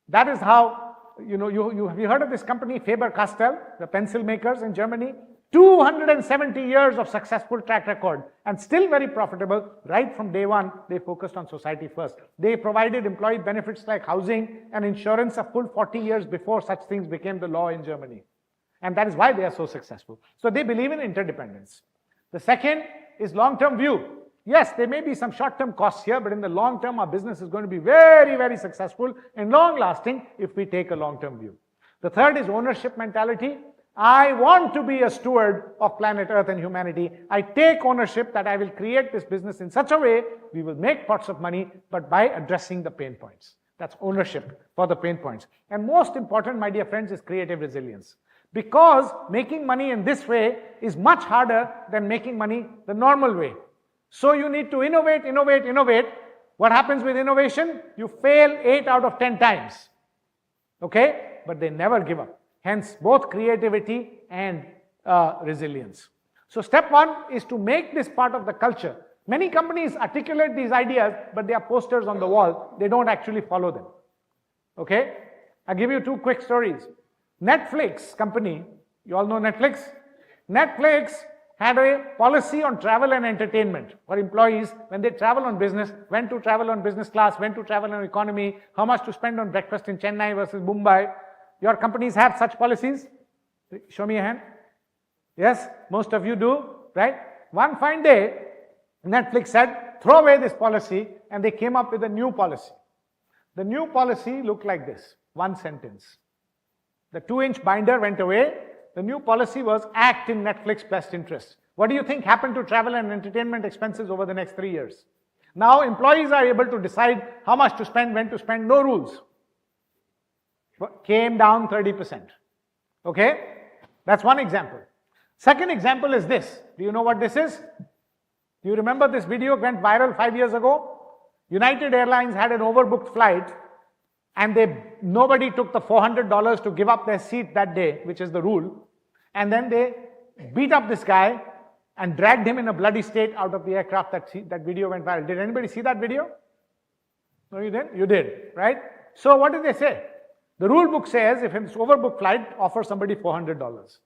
That is how, have you heard of this company, Faber-Castell, the pencil makers in Germany? 270 years of successful track record and still very profitable. Right from day one, they focused on society first. They provided employee benefits like housing and insurance a full 40 years before such things became the law in Germany. And that is why they are so successful. So they believe in interdependence. The second is long-term view. Yes, there may be some short-term costs here, but in the long term, our business is going to be very, very successful and long-lasting if we take a long-term view. The third is ownership mentality. I want to be a steward of planet Earth and humanity. I take ownership that I will create this business in such a way we will make pots of money, but by addressing the pain points. That's ownership for the pain points. And most important, my dear friends, is creative resilience. Because making money in this way is much harder than making money the normal way. So you need to innovate, innovate, innovate. What happens with innovation? You fail 8 out of 10 times. Okay? But they never give up. Hence, both creativity and resilience. So step 1 is to make this part of the culture. Many companies articulate these ideas, but they are posters on the wall. They don't actually follow them. Okay? I'll give you 2 quick stories. Netflix company, you all know Netflix? Netflix had a policy on travel and entertainment for employees when they travel on business, when to travel on business class, when to travel on economy, how much to spend on breakfast in Chennai versus Mumbai. Your companies have such policies? Show me a hand. Yes, most of you do, right? One fine day, Netflix said, throw away this policy, and they came up with a new policy. The new policy looked like this, 1 sentence. The 2-inch binder went away. The new policy was act in Netflix's best interest. What do you think happened to travel and entertainment expenses over the next 3 years? Now employees are able to decide how much to spend, when to spend, no rules. Came down 30%. Okay? That's one example. Second example is this. Do you know what this is? Do you remember this video went viral 5 years ago? United Airlines had an overbooked flight and nobody took the $400 to give up their seat that day, which is the rule. And then they beat up this guy and dragged him in a bloody state out of the aircraft. That video went viral. Did anybody see that video? No, you didn't? You did, right? So what did they say? The rule book says if it's overbooked flight, offer somebody $400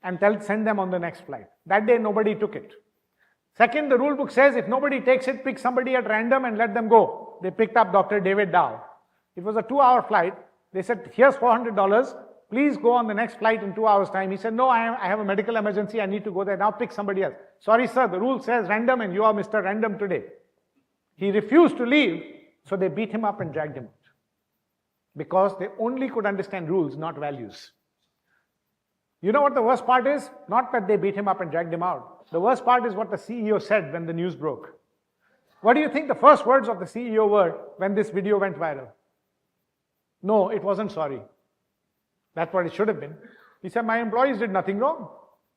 and send them on the next flight. That day nobody took it. Second, the rule book says if nobody takes it, pick somebody at random and let them go. They picked up Dr. David Dow. It was a 2-hour flight. They said, here's $400. Please go on the next flight in 2 hours' time. He said, no, I have a medical emergency. I need to go there. Now pick somebody else. Sorry, sir, the rule says random and you are Mr. Random today. He refused to leave, so they beat him up and dragged him out. Because they only could understand rules, not values. You know what the worst part is? Not that they beat him up and dragged him out. The worst part is what the CEO said when the news broke. What do you think the first words of the CEO were when this video went viral? No, it wasn't sorry. That's what it should have been. He said, my employees did nothing wrong.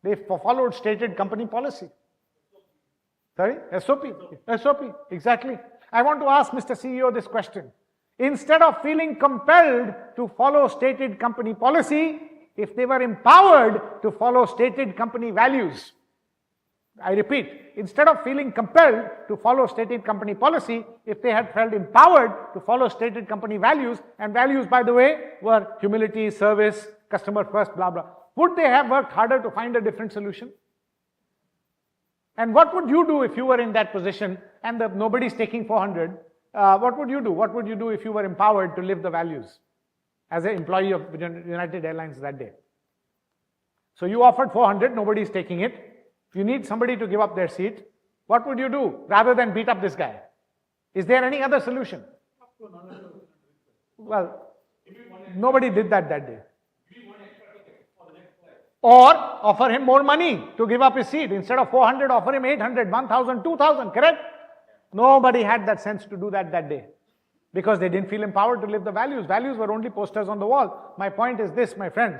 They followed stated company policy. Sorry? SOP. SOP. Exactly. I want to ask Mr. CEO this question. Instead of feeling compelled to follow stated company policy, if they were empowered to follow stated company values, I repeat, instead of feeling compelled to follow stated company policy, if they had felt empowered to follow stated company values, and values, by the way, were humility, service, customer first, blah, blah, would they have worked harder to find a different solution? And what would you do if you were in that position and nobody's taking 400? What would you do? What would you do if you were empowered to live the values as an employee of United Airlines that day? So you offered 400, nobody's taking it. You need somebody to give up their seat. What would you do rather than beat up this guy? Is there any other solution? Well, nobody did that day. Or offer him more money to give up his seat. Instead of 400, offer him 800, 1,000, 2,000, correct? Nobody had that sense to do that day because they didn't feel empowered to live the values. Values were only posters on the wall. My point is this, my friends,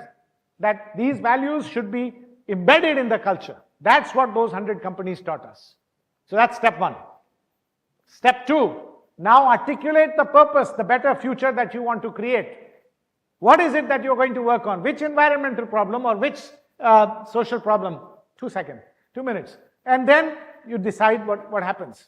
that these values should be embedded in the culture. That's what those 100 companies taught us. So that's step one. Step two, now articulate the purpose, the better future that you want to create. What is it that you're going to work on? Which environmental problem or which social problem? 2 seconds, 2 minutes. And then you decide what happens.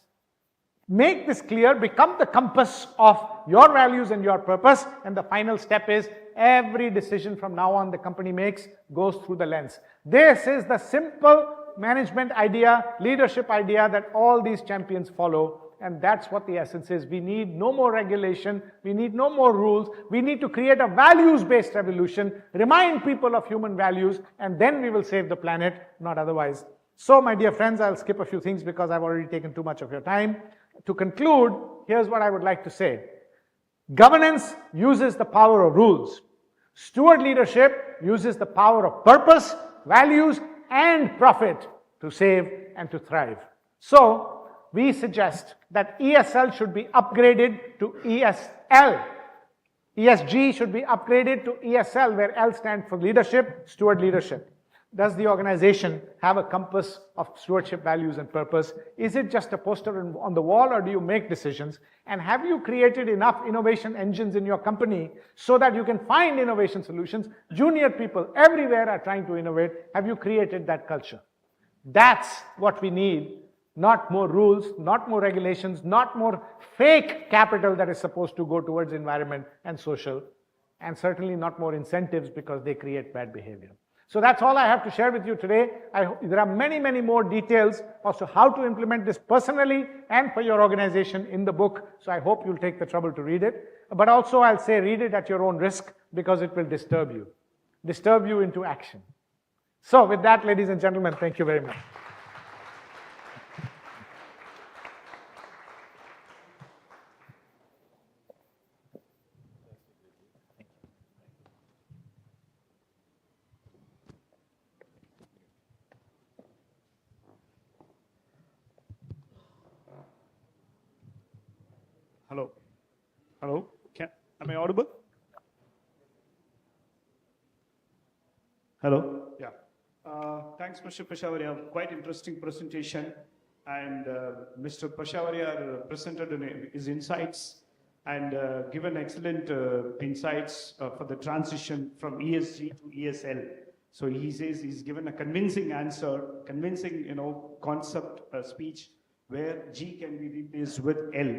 Make this clear, become the compass of your values and your purpose. And the final step is every decision from now on the company makes goes through the lens. This is the simple management idea, leadership idea that all these champions follow. And that's what the essence is. We need no more regulation. We need no more rules. We need to create a values-based revolution, remind people of human values, and then we will save the planet, not otherwise. So, my dear friends, I'll skip a few things because I've already taken too much of your time. To conclude, here's what I would like to say. Governance uses the power of rules. Steward leadership uses the power of purpose, values, and profit to save and to thrive. So, we suggest that ESL should be upgraded to ESL. ESG should be upgraded to ESL, where L stands for leadership, steward leadership. Does the organization have a compass of stewardship values and purpose? Is it just a poster on the wall, or do you make decisions? And have you created enough innovation engines in your company so that you can find innovation solutions? Junior people everywhere are trying to innovate. Have you created that culture? That's what we need. Not more rules, not more regulations, not more fake capital that is supposed to go towards environment and social, and certainly not more incentives because they create bad behavior. So that's all I have to share with you today. There are many, many more details as to how to implement this personally and for your organization in the book. So I hope you'll take the trouble to read it. But also I'll say read it at your own risk because it will disturb you into action. So with that, ladies and gentlemen, thank you very much. Hello. Hello. Am I audible? Hello. Yeah. Thanks, Mr. Peshawaria. Quite interesting presentation. And Mr. Peshawaria presented his insights and given excellent insights for the transition from ESG to ESL. So he says he's given a convincing answer, convincing, concept speech where G can be replaced with L.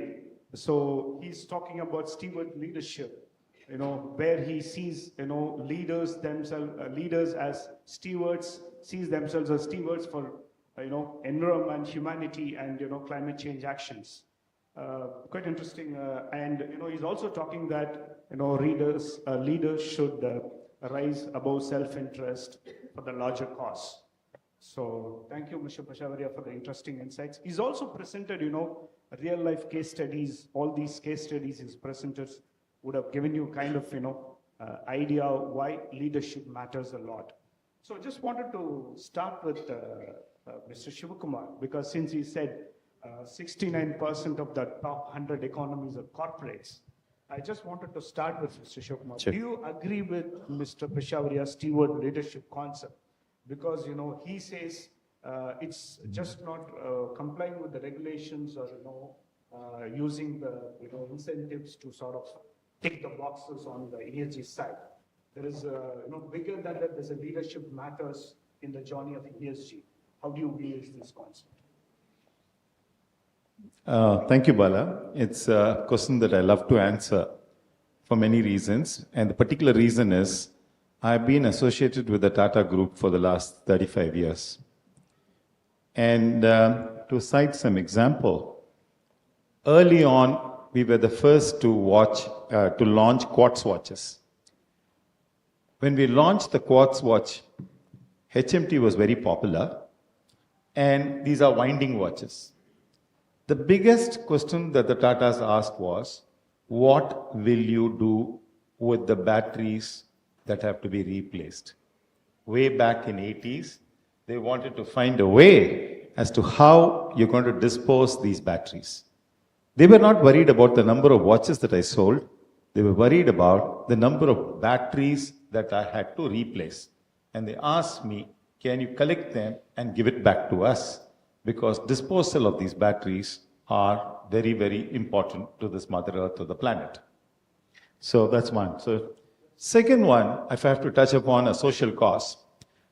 So he's talking about steward leadership, where he sees, leaders themselves, leaders as stewards, sees themselves as stewards for, environment, humanity, and, climate change actions. Quite interesting. And, he's also talking that, leaders should rise above self-interest for the larger cause. So thank you, Mr. Peshawaria, for the interesting insights. He's also presented, real-life case studies. All these case studies he's presented would have given you kind of, idea why leadership matters a lot. So I just wanted to start with Mr. Kumar, because since he said 69% of the top 100 economies are corporates, I just wanted to start with Mr. Kumar. Sure. Do you agree with Mr. Peshawaria's steward leadership concept? Because, he says it's just not complying with the regulations or, using the, incentives to sort of tick the boxes on the ESG side. There is, bigger than that, there's a leadership matters in the journey of ESG. How do you view this concept? Thank you, Bala. It's a question that I love to answer for many reasons. And the particular reason is I've been associated with the Tata Group for the last 35 years. And to cite some example, early on, we were the first to launch quartz watches. When we launched the quartz watch, HMT was very popular. And these are winding watches. The biggest question that the Tatas asked was, what will you do with the batteries that have to be replaced? Way back in 80s, they wanted to find a way as to how you're going to dispose these batteries. They were not worried about the number of watches that I sold. They were worried about the number of batteries that I had to replace. And they asked me, can you collect them and give it back to us? Because disposal of these batteries are very, very important to this Mother Earth, to the planet. So that's one. So second one, if I have to touch upon a social cause,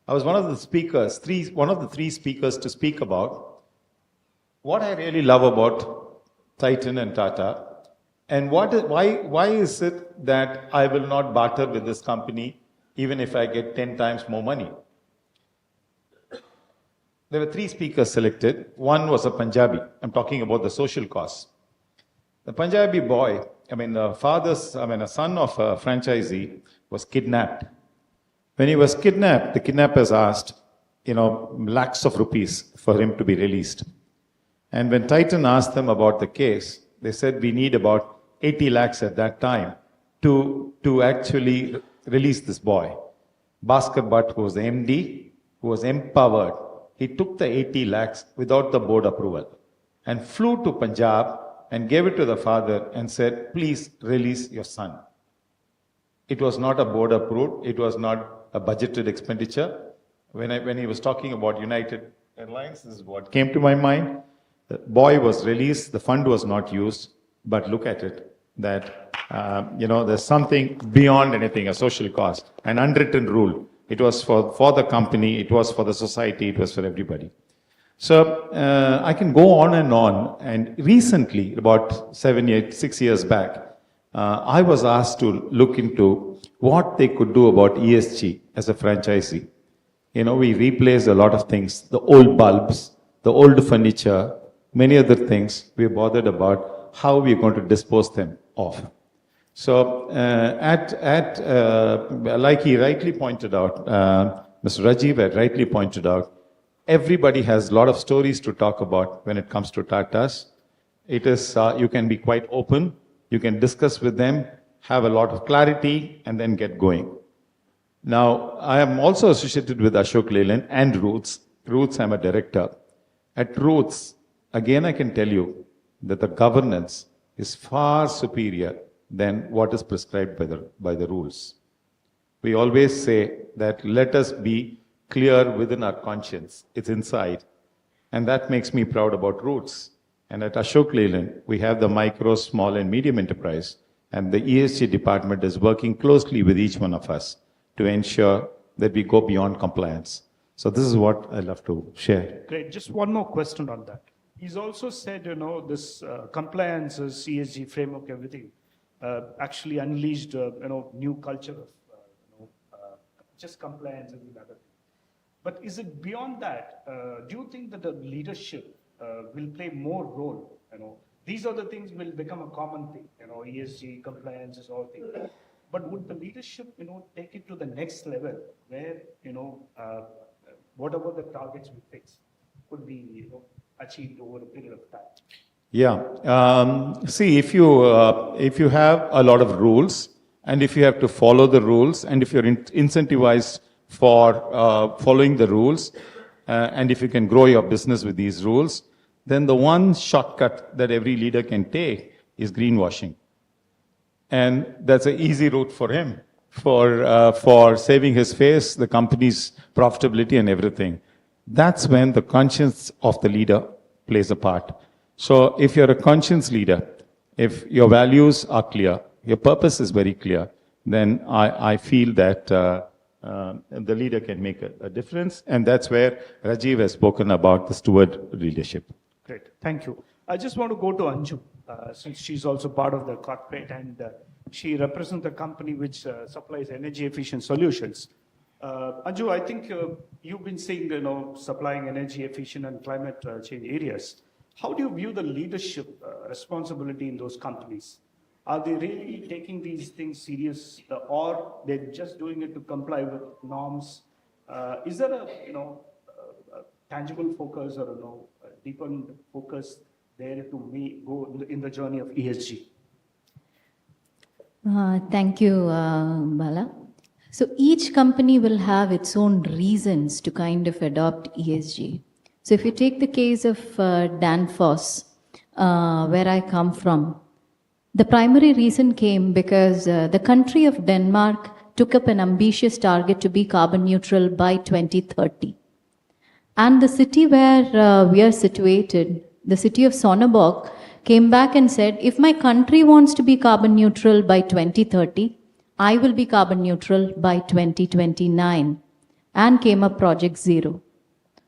I was one of the three speakers to speak about what I really love about Titan and Tata, and why is it that I will not barter with this company even if I get 10 times more money? There were three speakers selected. One was a Punjabi. I'm talking about the social cause. The Punjabi boy, a son of a franchisee was kidnapped. When he was kidnapped, the kidnappers asked, lakhs of rupees for him to be released. And when Titan asked them about the case, they said we need about 80 lakhs at that time to actually release this boy. Bhaskar Bhatt, who was the MD, who was empowered, he took the 80 lakhs without the board approval and flew to Punjab and gave it to the father and said, please release your son. It was not a board approved. It was not a budgeted expenditure. When he was talking about United Airlines, this is what came to my mind. The boy was released. The fund was not used. But look at it, that, there's something beyond anything, a social cost, an unwritten rule. It was for the company, it was for the society, it was for everybody. So I can go on. And recently, about 6 years back, I was asked to look into what they could do about ESG as a franchisee. We replace a lot of things, the old bulbs, the old furniture, many other things. We're bothered about how we're going to dispose them of. So, like he rightly pointed out, Mr. Rajeev had rightly pointed out, everybody has a lot of stories to talk about when it comes to Tatas. It is, you can be quite open, you can discuss with them, have a lot of clarity, and then get going. Now, I am also associated with Ashok Leyland and Roots. Roots, I'm a director. At Roots, again, I can tell you that the governance is far superior than what is prescribed by the rules. We always say that let us be clear within our conscience. It's inside. And that makes me proud about roots. And at Ashok Leyland, we have the micro, small, and medium enterprise. And the ESG department is working closely with each one of us to ensure that we go beyond compliance. So this is what I love to share. Great. Just one more question on that. He's also said, this compliance, ESG framework, everything, actually unleashed, new culture of, just compliance and the other thing. But is it beyond that? Do you think that the leadership will play more role? These are the things will become a common thing. ESG, compliance is all things. But would the leadership, take it to the next level where, whatever the targets we fix could be, achieved over a period of time? Yeah. See, if you have a lot of rules, and if you have to follow the rules, and if you're incentivized for following the rules, and if you can grow your business with these rules, then the one shortcut that every leader can take is greenwashing. And that's an easy route for him, for saving his face, the company's profitability and everything. That's when the conscience of the leader plays a part. So if you're a conscience leader, if your values are clear, your purpose is very clear, then I feel that the leader can make a difference. And that's where Rajeev has spoken about the steward leadership. Great. Thank you. I just want to go to Anju, since she's also part of the corporate and she represents a company which supplies energy efficient solutions. Anju, I think you've been seeing, supplying energy efficient and climate change areas. How do you view the leadership responsibility in those companies? Are they really taking these things serious, or they're just doing it to comply with norms? Is there a tangible focus or a deeper focus there to go in the journey of ESG? Thank you, Bala. So each company will have its own reasons to kind of adopt ESG. So if you take the case of Danfoss, where I come from, the primary reason came because the country of Denmark took up an ambitious target to be carbon neutral by 2030. And the city where we are situated, the city of Sonneborg, came back and said, if my country wants to be carbon neutral by 2030, I will be carbon neutral by 2029, and came up Project Zero.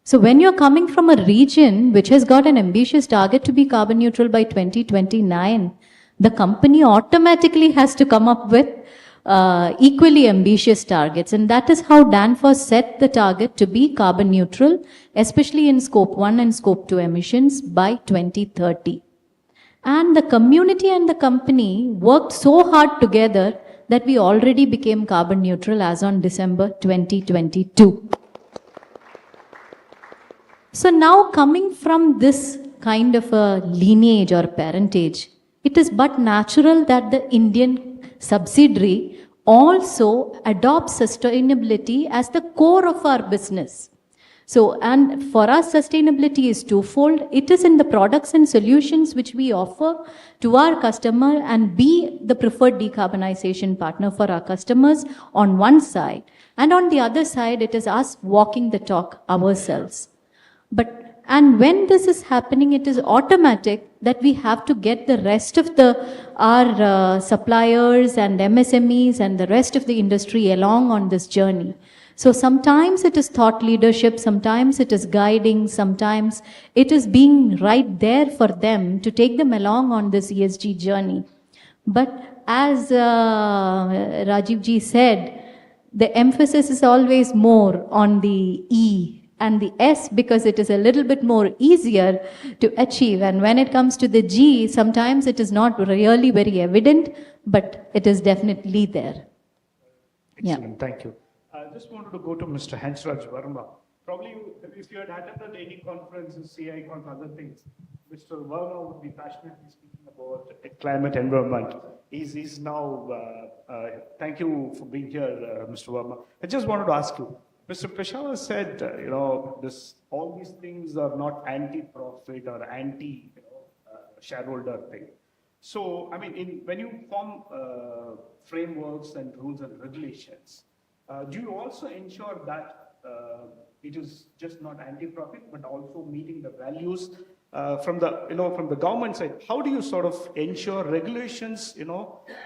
So when you're coming from a region which has got an ambitious target to be carbon neutral by 2029, the company automatically has to come up with equally ambitious targets. And that is how Danfoss set the target to be carbon neutral, especially in Scope 1 and Scope 2 emissions by 2030. And the community and the company worked so hard together that we already became carbon neutral as on December 2022. So now, coming from this kind of a lineage or parentage, it is but natural that the Indian subsidiary also adopts sustainability as the core of our business. So, and for us, sustainability is twofold. It is in the products and solutions which we offer to our customer and be the preferred decarbonization partner for our customers on one side. And on the other side, it is us walking the talk ourselves. And when this is happening, it is automatic that we have to get the rest of our suppliers and MSMEs and the rest of the industry along on this journey. So sometimes it is thought leadership, sometimes it is guiding, sometimes it is being right there for them to take them along on this ESG journey. But as Rajeev Ji said, the emphasis is always more on the E and the S because it is a little bit more easier to achieve. And when it comes to the G, sometimes it is not really very evident, but it is definitely there. Excellent, thank you. I just wanted to go to Mr. Hansraj Verma. Probably if you had attended any conferences, CI conference, other things, Mr. Verma would be passionately speaking about climate environment. He's now, thank you for being here, Mr. Verma. I just wanted to ask you, Mr. Peshawar said, all these things are not anti-profit or anti-shareholder thing. So, I mean, when you form frameworks and rules and regulations, do you also ensure that it is just not anti-profit, but also meeting the values from the government side? How do you sort of ensure regulations,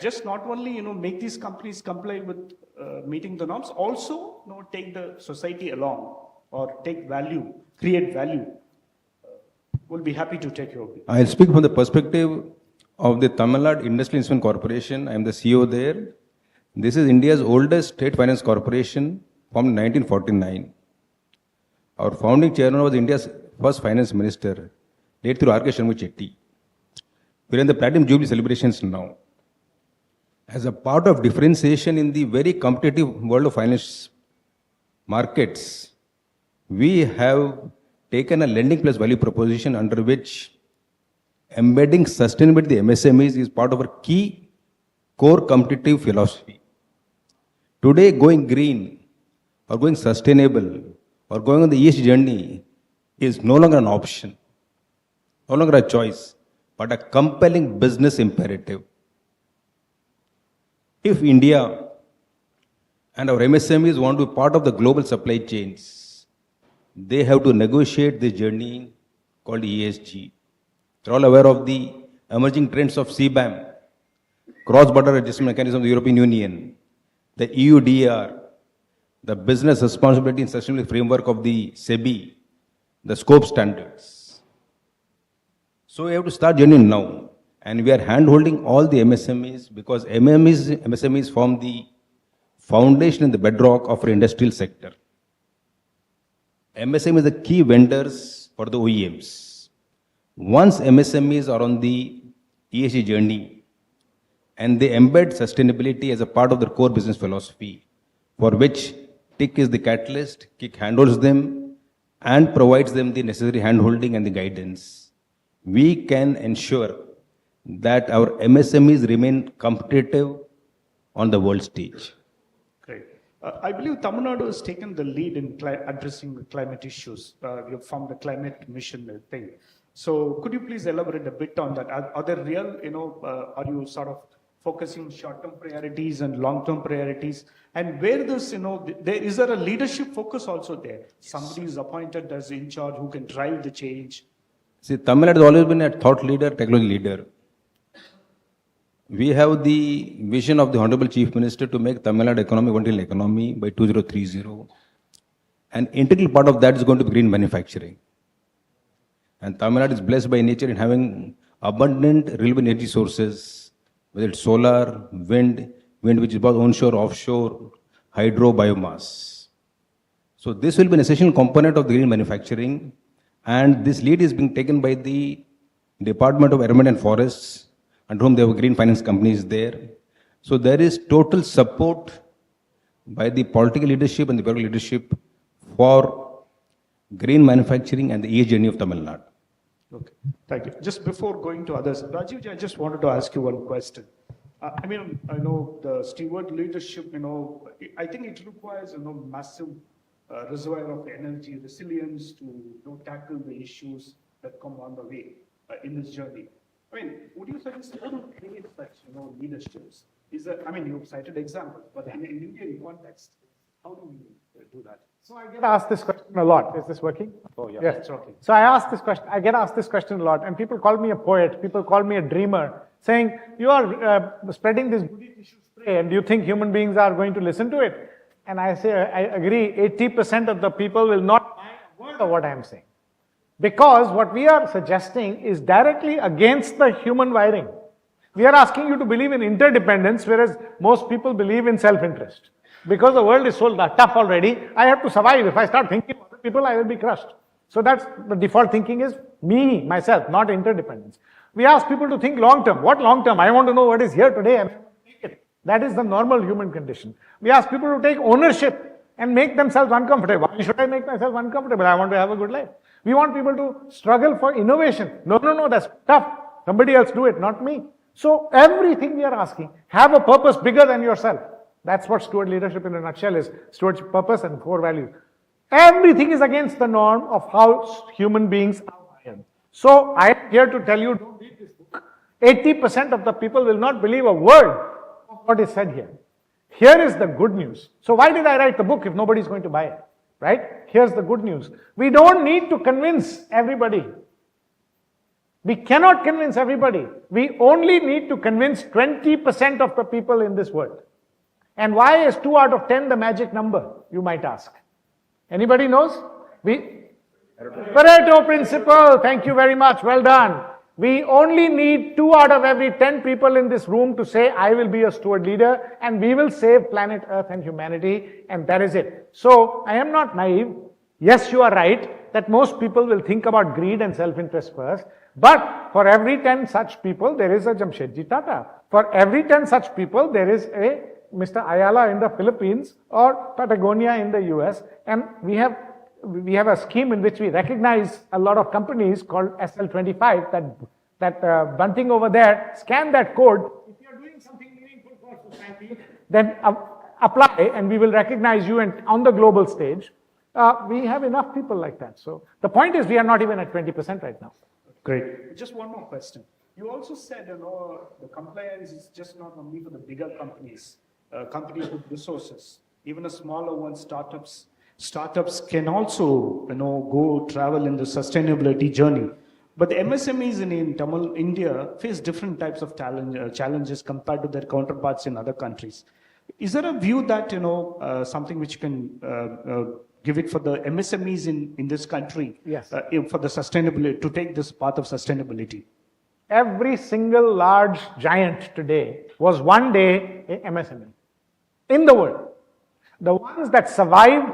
just not only, make these companies comply with meeting the norms, also, take the society along or take value, create value? We'll be happy to take your view. I'll speak from the perspective of the Tamil Nadu Industrial Investment Corporation. I am the CEO there. This is India's oldest state finance corporation, formed in 1949. Our founding chairman was India's first finance minister, late through R.K. Shanmugh Chetty. We are in the Platinum Jubilee celebrations now. As a part of differentiation in the very competitive world of finance markets, we have taken a lending plus value proposition under which embedding sustainability in the MSMEs is part of our key core competitive philosophy. Today, going green or going sustainable or going on the ESG journey is no longer an option, no longer a choice, but a compelling business imperative. If India and our MSMEs want to be part of the global supply chains, they have to negotiate this journey called ESG. You're all aware of the emerging trends of CBAM, cross-border adjustment mechanism of the European Union, the EUDR, the business responsibility and sustainability framework of the SEBI, the scope standards. So we have to start journey now, and we are hand-holding all the MSMEs because MSMEs form the foundation and the bedrock of our industrial sector. MSMEs are the key vendors for the OEMs. Once MSMEs are on the ESG journey and they embed sustainability as a part of their core business philosophy, for which TIC is the catalyst, TIC handholds them and provides them the necessary handholding and the guidance, we can ensure that our MSMEs remain competitive on the world stage. Great. I believe Tamil Nadu has taken the lead in addressing the climate issues. You have formed the climate mission thing. So could you please elaborate a bit on that? Are there real, are you sort of focusing short-term priorities and long-term priorities? And where this, is there a leadership focus also there? Somebody is appointed as in charge who can drive the change. See, Tamil Nadu has always been a thought leader, technology leader. We have the vision of the Honorable Chief Minister to make Tamil Nadu economy one trillion economy by 2030. An integral part of that is going to be green manufacturing. And Tamil Nadu is blessed by nature in having abundant renewable energy sources, whether it's solar, wind which is both onshore, offshore, hydro, biomass. So this will be an essential component of the green manufacturing. And this lead is being taken by the Department of Environment and Forests, under whom there were green finance companies there. So there is total support by the political leadership and the bureaucratic leadership for green manufacturing and the ESG journey of Tamil Nadu. Okay, thank you. Just before going to others, Rajeev, I just wanted to ask you one question. I mean, I know the Steward leadership, I think it requires, massive reservoir of energy, resilience to tackle the issues that come on the way in this journey. I mean, would you suggest how to create such, leaderships? You've cited examples, but in Indian context, how do we do that? So I get asked this question a lot. Is this working? Oh, yeah. Yes. It's okay. So I get asked this question a lot, and people call me a poet, people call me a dreamer, saying, you are spreading this goody tissue spray, and do you think human beings are going to listen to it? And I say, I agree, 80% of the people will not buy a word of what I am saying. Because what we are suggesting is directly against the human wiring. We are asking you to believe in interdependence, whereas most people believe in self-interest. Because the world is so tough already, I have to survive. If I start thinking of other people, I will be crushed. So that's the default thinking is me, myself, not interdependence. We ask people to think long term. What long term? I want to know what is here today and take it. That is the normal human condition. We ask people to take ownership and make themselves uncomfortable. Why should I make myself uncomfortable? I want to have a good life. We want people to struggle for innovation. No, that's tough. Somebody else do it, not me. So everything we are asking, have a purpose bigger than yourself. That's what steward leadership in a nutshell is. Stewardship purpose and core values. Everything is against the norm of how human beings are wired. So I am here to tell you, don't read this book. 80% of the people will not believe a word of what is said here. Here is the good news. So why did I write the book if nobody is going to buy it? Right? Here's the good news. We don't need to convince everybody. We cannot convince everybody. We only need to convince 20% of the people in this world. And why is 2 out of 10 the magic number, you might ask? Anybody knows? Pareto principle. Thank you very much. Well done. We only need 2 out of every 10 people in this room to say, I will be a steward leader and we will save planet Earth and humanity, and that is it. So, I am not naive. Yes, you are right that most people will think about greed and self-interest first, but for every 10 such people, there is a Jamshedji Tata. For every 10 such people, there is a Mr. Ayala in the Philippines or Patagonia in the US, and we have a scheme in which we recognize a lot of companies called SL25, that bunting over there, scan that code. If you are doing something meaningful for society, then apply and we will recognize you and on the global stage. We have enough people like that. So the point is we are not even at 20% right now. Great. Just one more question. You also said, the compliance is just not only for the bigger companies, companies with resources, even a smaller one, startups. Startups can also, go travel in the sustainability journey. But the MSMEs in Tamil India face different types of challenges compared to their counterparts in other countries. Is there a view that, something which can give it for the MSMEs in this country? Yes. For the sustainability, to take this path of sustainability? Every single large giant today was one day a MSME in the world. The ones that survived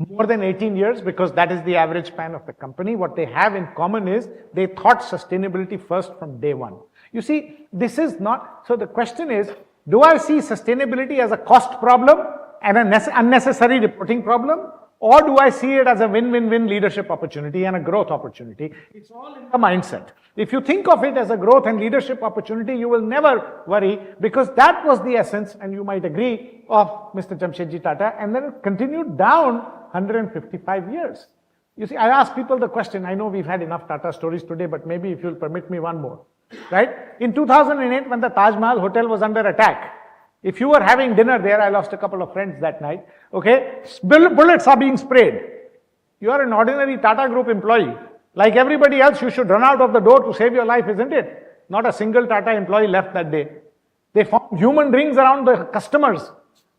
more than 18 years, because that is the average span of the company, what they have in common is they thought sustainability first from day one. You see, this is not, so the question is, do I see sustainability as a cost problem and an unnecessary reporting problem? Or do I see it as a win-win-win leadership opportunity and a growth opportunity? It's all in the mindset. If you think of it as a growth and leadership opportunity, you will never worry, because that was the essence, and you might agree, of Mr. Jamshedji Tata, and then it continued down 155 years. You see, I ask people the question, I know we've had enough Tata stories today, but maybe if you'll permit me one more, right? In 2008, when the Taj Mahal Hotel was under attack, if you were having dinner there, I lost a couple of friends that night, okay? Bullets are being sprayed. You are an ordinary Tata Group employee. Like everybody else, you should run out of the door to save your life, isn't it? Not a single Tata employee left that day. They formed human rings around the customers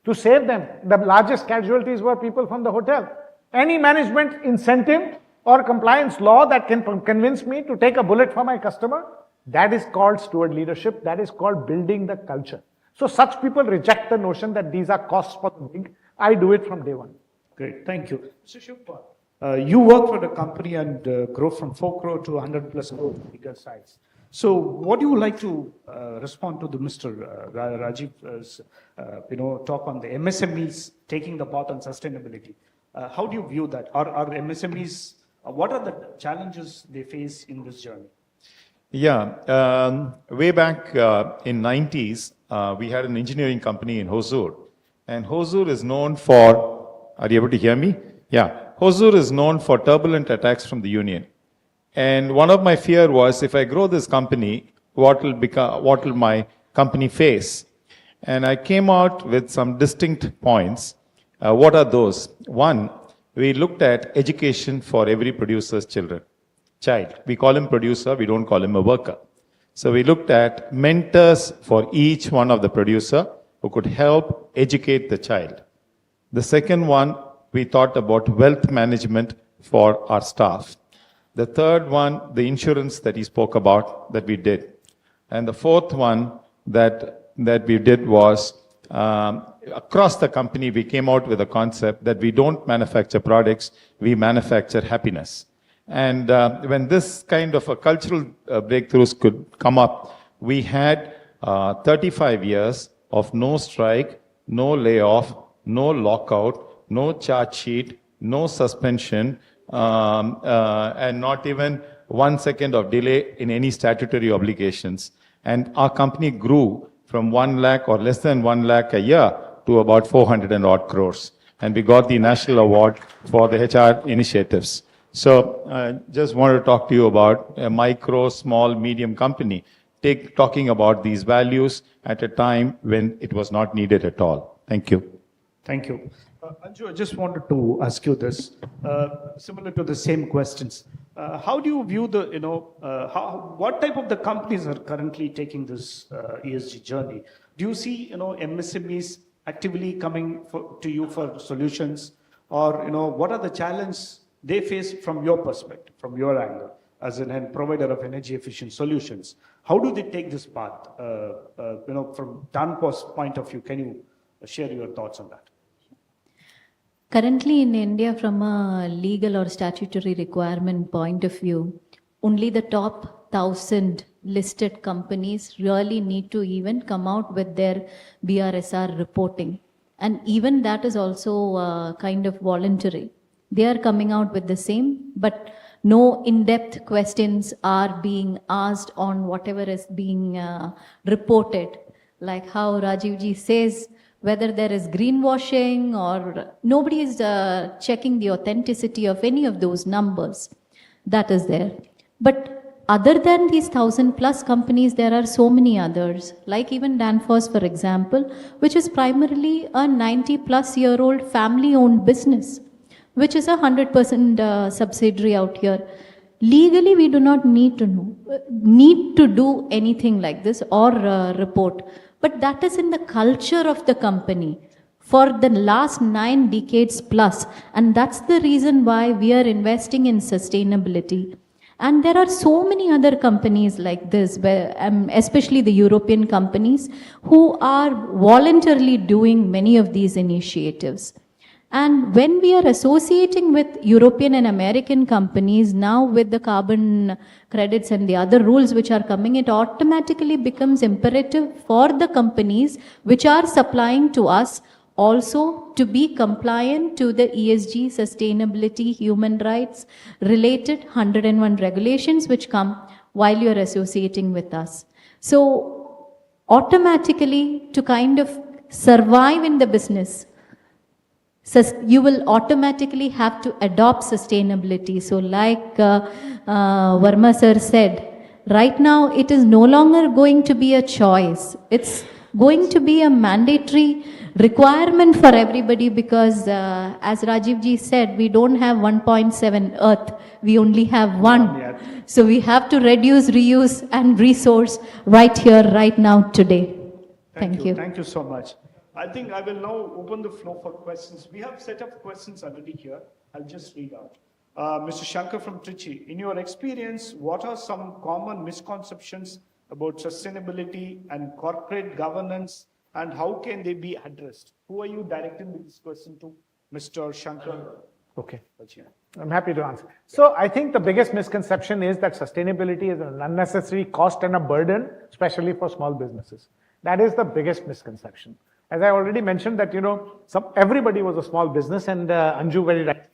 to save them. The largest casualties were people from the hotel. Any management incentive or compliance law that can convince me to take a bullet for my customer, that is called steward leadership. That is called building the culture. So such people reject the notion that these are costs for the big. I do it from day one. Great, thank you. Mr. Shivpal, you work for the company and grow from 4 crore to 100 plus crore bigger size. So what do you like to respond to the Mr. Rajiv's talk on the MSMEs taking the path on sustainability? How do you view that? Are MSMEs, what are the challenges they face in this journey? Yeah, way back in 90s, we had an engineering company in Hosur, and Hosur is known for, are you able to hear me? Yeah, Hosur is known for turbulent attacks from the union. And one of my fear was, if I grow this company, what will my company face? And I came out with some distinct points. What are those? One, we looked at education for every producer's child. We call him producer, we don't call him a worker. So we looked at mentors for each one of the producer who could help educate the child. The second one, we thought about wealth management for our staff. The third one, the insurance that he spoke about, that we did. And the fourth one that we did was, across the company, we came out with a concept that we don't manufacture products, we manufacture happiness. And when this kind of a cultural breakthroughs could come up, we had 35 years of no strike, no layoff, no lockout, no charge sheet, no suspension, and not even 1 second of delay in any statutory obligations. And our company grew from 1 lakh or less than 1 lakh a year to about 400 and odd crores. And we got the national award for the HR initiatives. So I just wanted to talk to you about a micro, small, medium company. talking about these values at a time when it was not needed at all. Thank you. Thank you. Anju, I just wanted to ask you this, similar to the same questions. How do you view the, what type of the companies are currently taking this ESG journey? Do you see, MSMEs actively coming to you for solutions? Or, what are the challenges they face from your perspective, from your angle, as a provider of energy efficient solutions? How do they take this path? From Danfoss point of view, can you share your thoughts on that? Currently in India, from a legal or statutory requirement point of view, only the top 1,000 listed companies really need to even come out with their BRSR reporting. And even that is also kind of voluntary. They are coming out with the same, but no in-depth questions are being asked on whatever is being reported. Like how Rajeev Ji says, whether there is greenwashing or nobody is checking the authenticity of any of those numbers. That is there. But other than these 1,000+ companies, there are so many others, like even Danfoss, for example, which is primarily a 90+-year-old family-owned business, which is a 100% subsidiary out here. Legally, we do not need to do anything like this or report. But that is in the culture of the company for the last 9 decades plus. And that's the reason why we are investing in sustainability. And there are so many other companies like this, especially the European companies, who are voluntarily doing many of these initiatives. And when we are associating with European and American companies, now with the carbon credits and the other rules which are coming, it automatically becomes imperative for the companies which are supplying to us also to be compliant to the ESG, sustainability, human rights related 101 regulations which come while you are associating with us. So automatically, to kind of survive in the business, you will automatically have to adopt sustainability. So like Verma sir said, right now it is no longer going to be a choice. It's going to be a mandatory requirement for everybody because as Rajeev Ji said, we don't have 1.7 Earth. We only have one. So we have to reduce, reuse and resource right here, right now, today. Thank you. Thank you so much. I think I will now open the floor for questions. We have set up questions already here. I'll just read out. Mr. Shankar from Trichy, in your experience, what are some common misconceptions about sustainability and corporate governance, and how can they be addressed? Who are you directing this question to? Mr. Shankar? Okay. I'm happy to answer. So I think the biggest misconception is that sustainability is an unnecessary cost and a burden, especially for small businesses. That is the biggest misconception. As I already mentioned that, everybody was a small business and Anju very right.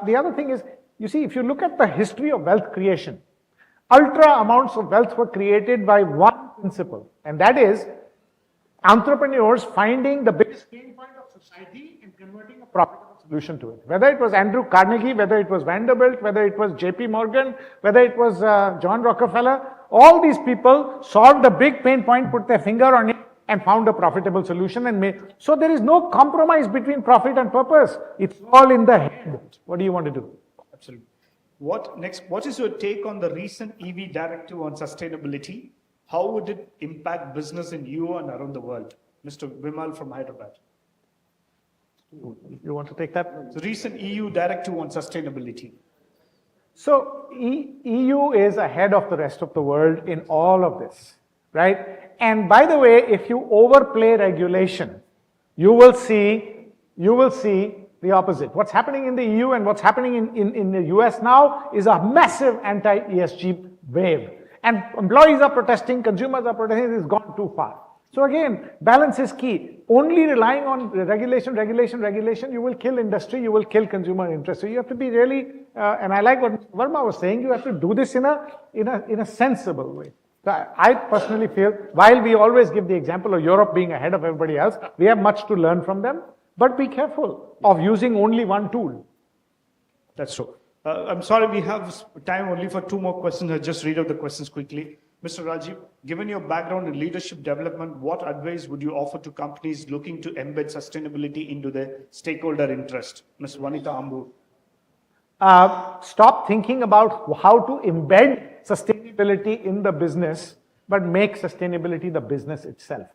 The other thing is, you see, if you look at the history of wealth creation, ultra amounts of wealth were created by one principle, and that is entrepreneurs finding the biggest pain point of society and converting a profitable solution to it. Whether it was Andrew Carnegie, whether it was Vanderbilt, whether it was JP Morgan, whether it was John Rockefeller, all these people solved the big pain point, put their finger on it, and found a profitable solution and made. So there is no compromise between profit and purpose. It's all in the head. What do you want to do? Absolutely. What is your take on the recent EV directive on sustainability? How would it impact business in EU and around the world? Mr. Vimal from Hyderabad. You want to take that? The recent EU directive on sustainability. So EU is ahead of the rest of the world in all of this, right? And by the way, if you overplay regulation, you will see the opposite. What's happening in the EU and what's happening in the US now is a massive anti-ESG wave. And employees are protesting, consumers are protesting, it's gone too far. So again, balance is key. Only relying on regulation, you will kill industry, you will kill consumer interest. So you have to be really, and I like what Verma was saying, you have to do this in a sensible way. So I personally feel, while we always give the example of Europe being ahead of everybody else, we have much to learn from them, but be careful of using only one tool. That's true. I'm sorry, we have time only for 2 more questions. I'll just read out the questions quickly. Mr. Rajeev, given your background in leadership development, what advice would you offer to companies looking to embed sustainability into their stakeholder interest? Ms. Vanita Ambu. Stop thinking about how to embed sustainability in the business, but make sustainability the business itself.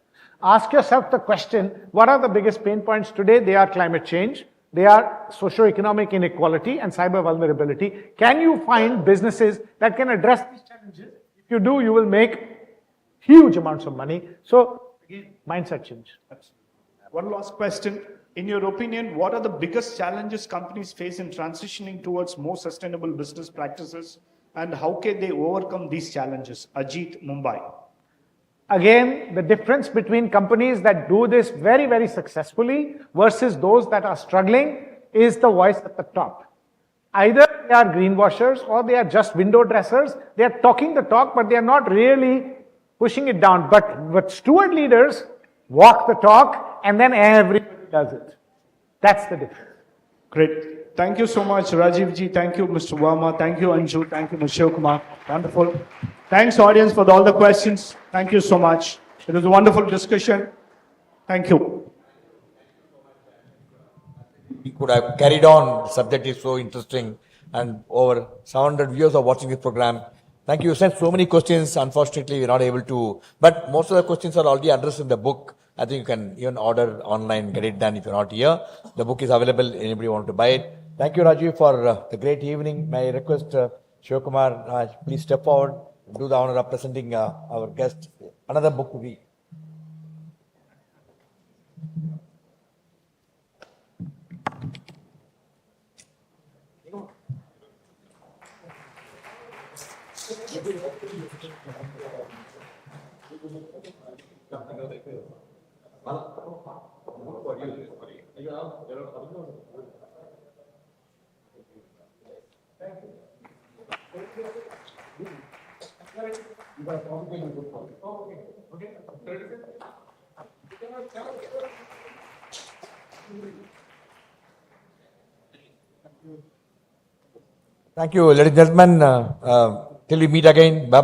Ask yourself the question, what are the biggest pain points today? They are climate change, they are socio-economic inequality and cyber vulnerability. Can you find businesses that can address these challenges? If you do, you will make huge amounts of money. So, again, mindset change. One last question. In your opinion, what are the biggest challenges companies face in transitioning towards more sustainable business practices, and how can they overcome these challenges? Ajit, Mumbai. Again, the difference between companies that do this very, very successfully versus those that are struggling is the voice at the top. Either they are greenwashers or they are just window dressers. They are talking the talk, but they are not really pushing it down. But steward leaders walk the talk, and then everybody does it. That's the difference. Great. Thank you so much, Rajeev ji. Thank you, Mr. Verma. Thank you, Anju. Thank you, Mr. Kumar. Wonderful. Thanks, audience, for all the questions. Thank you so much. It was a wonderful discussion. Thank you. We could have carried on. The subject is so interesting, and over 700 viewers are watching this program. Thank you. You sent so many questions. Unfortunately, we're not able to, but most of the questions are already addressed in the book. I think you can even order online, get it done if you're not here. The book is available. Anybody want to buy it? Thank you, Rajeev, for the great evening. May I request Shivakumar, Raj, please step forward, do the honor of presenting our guest another book to read. Thank you, ladies and gentlemen. Till we meet again. Bye.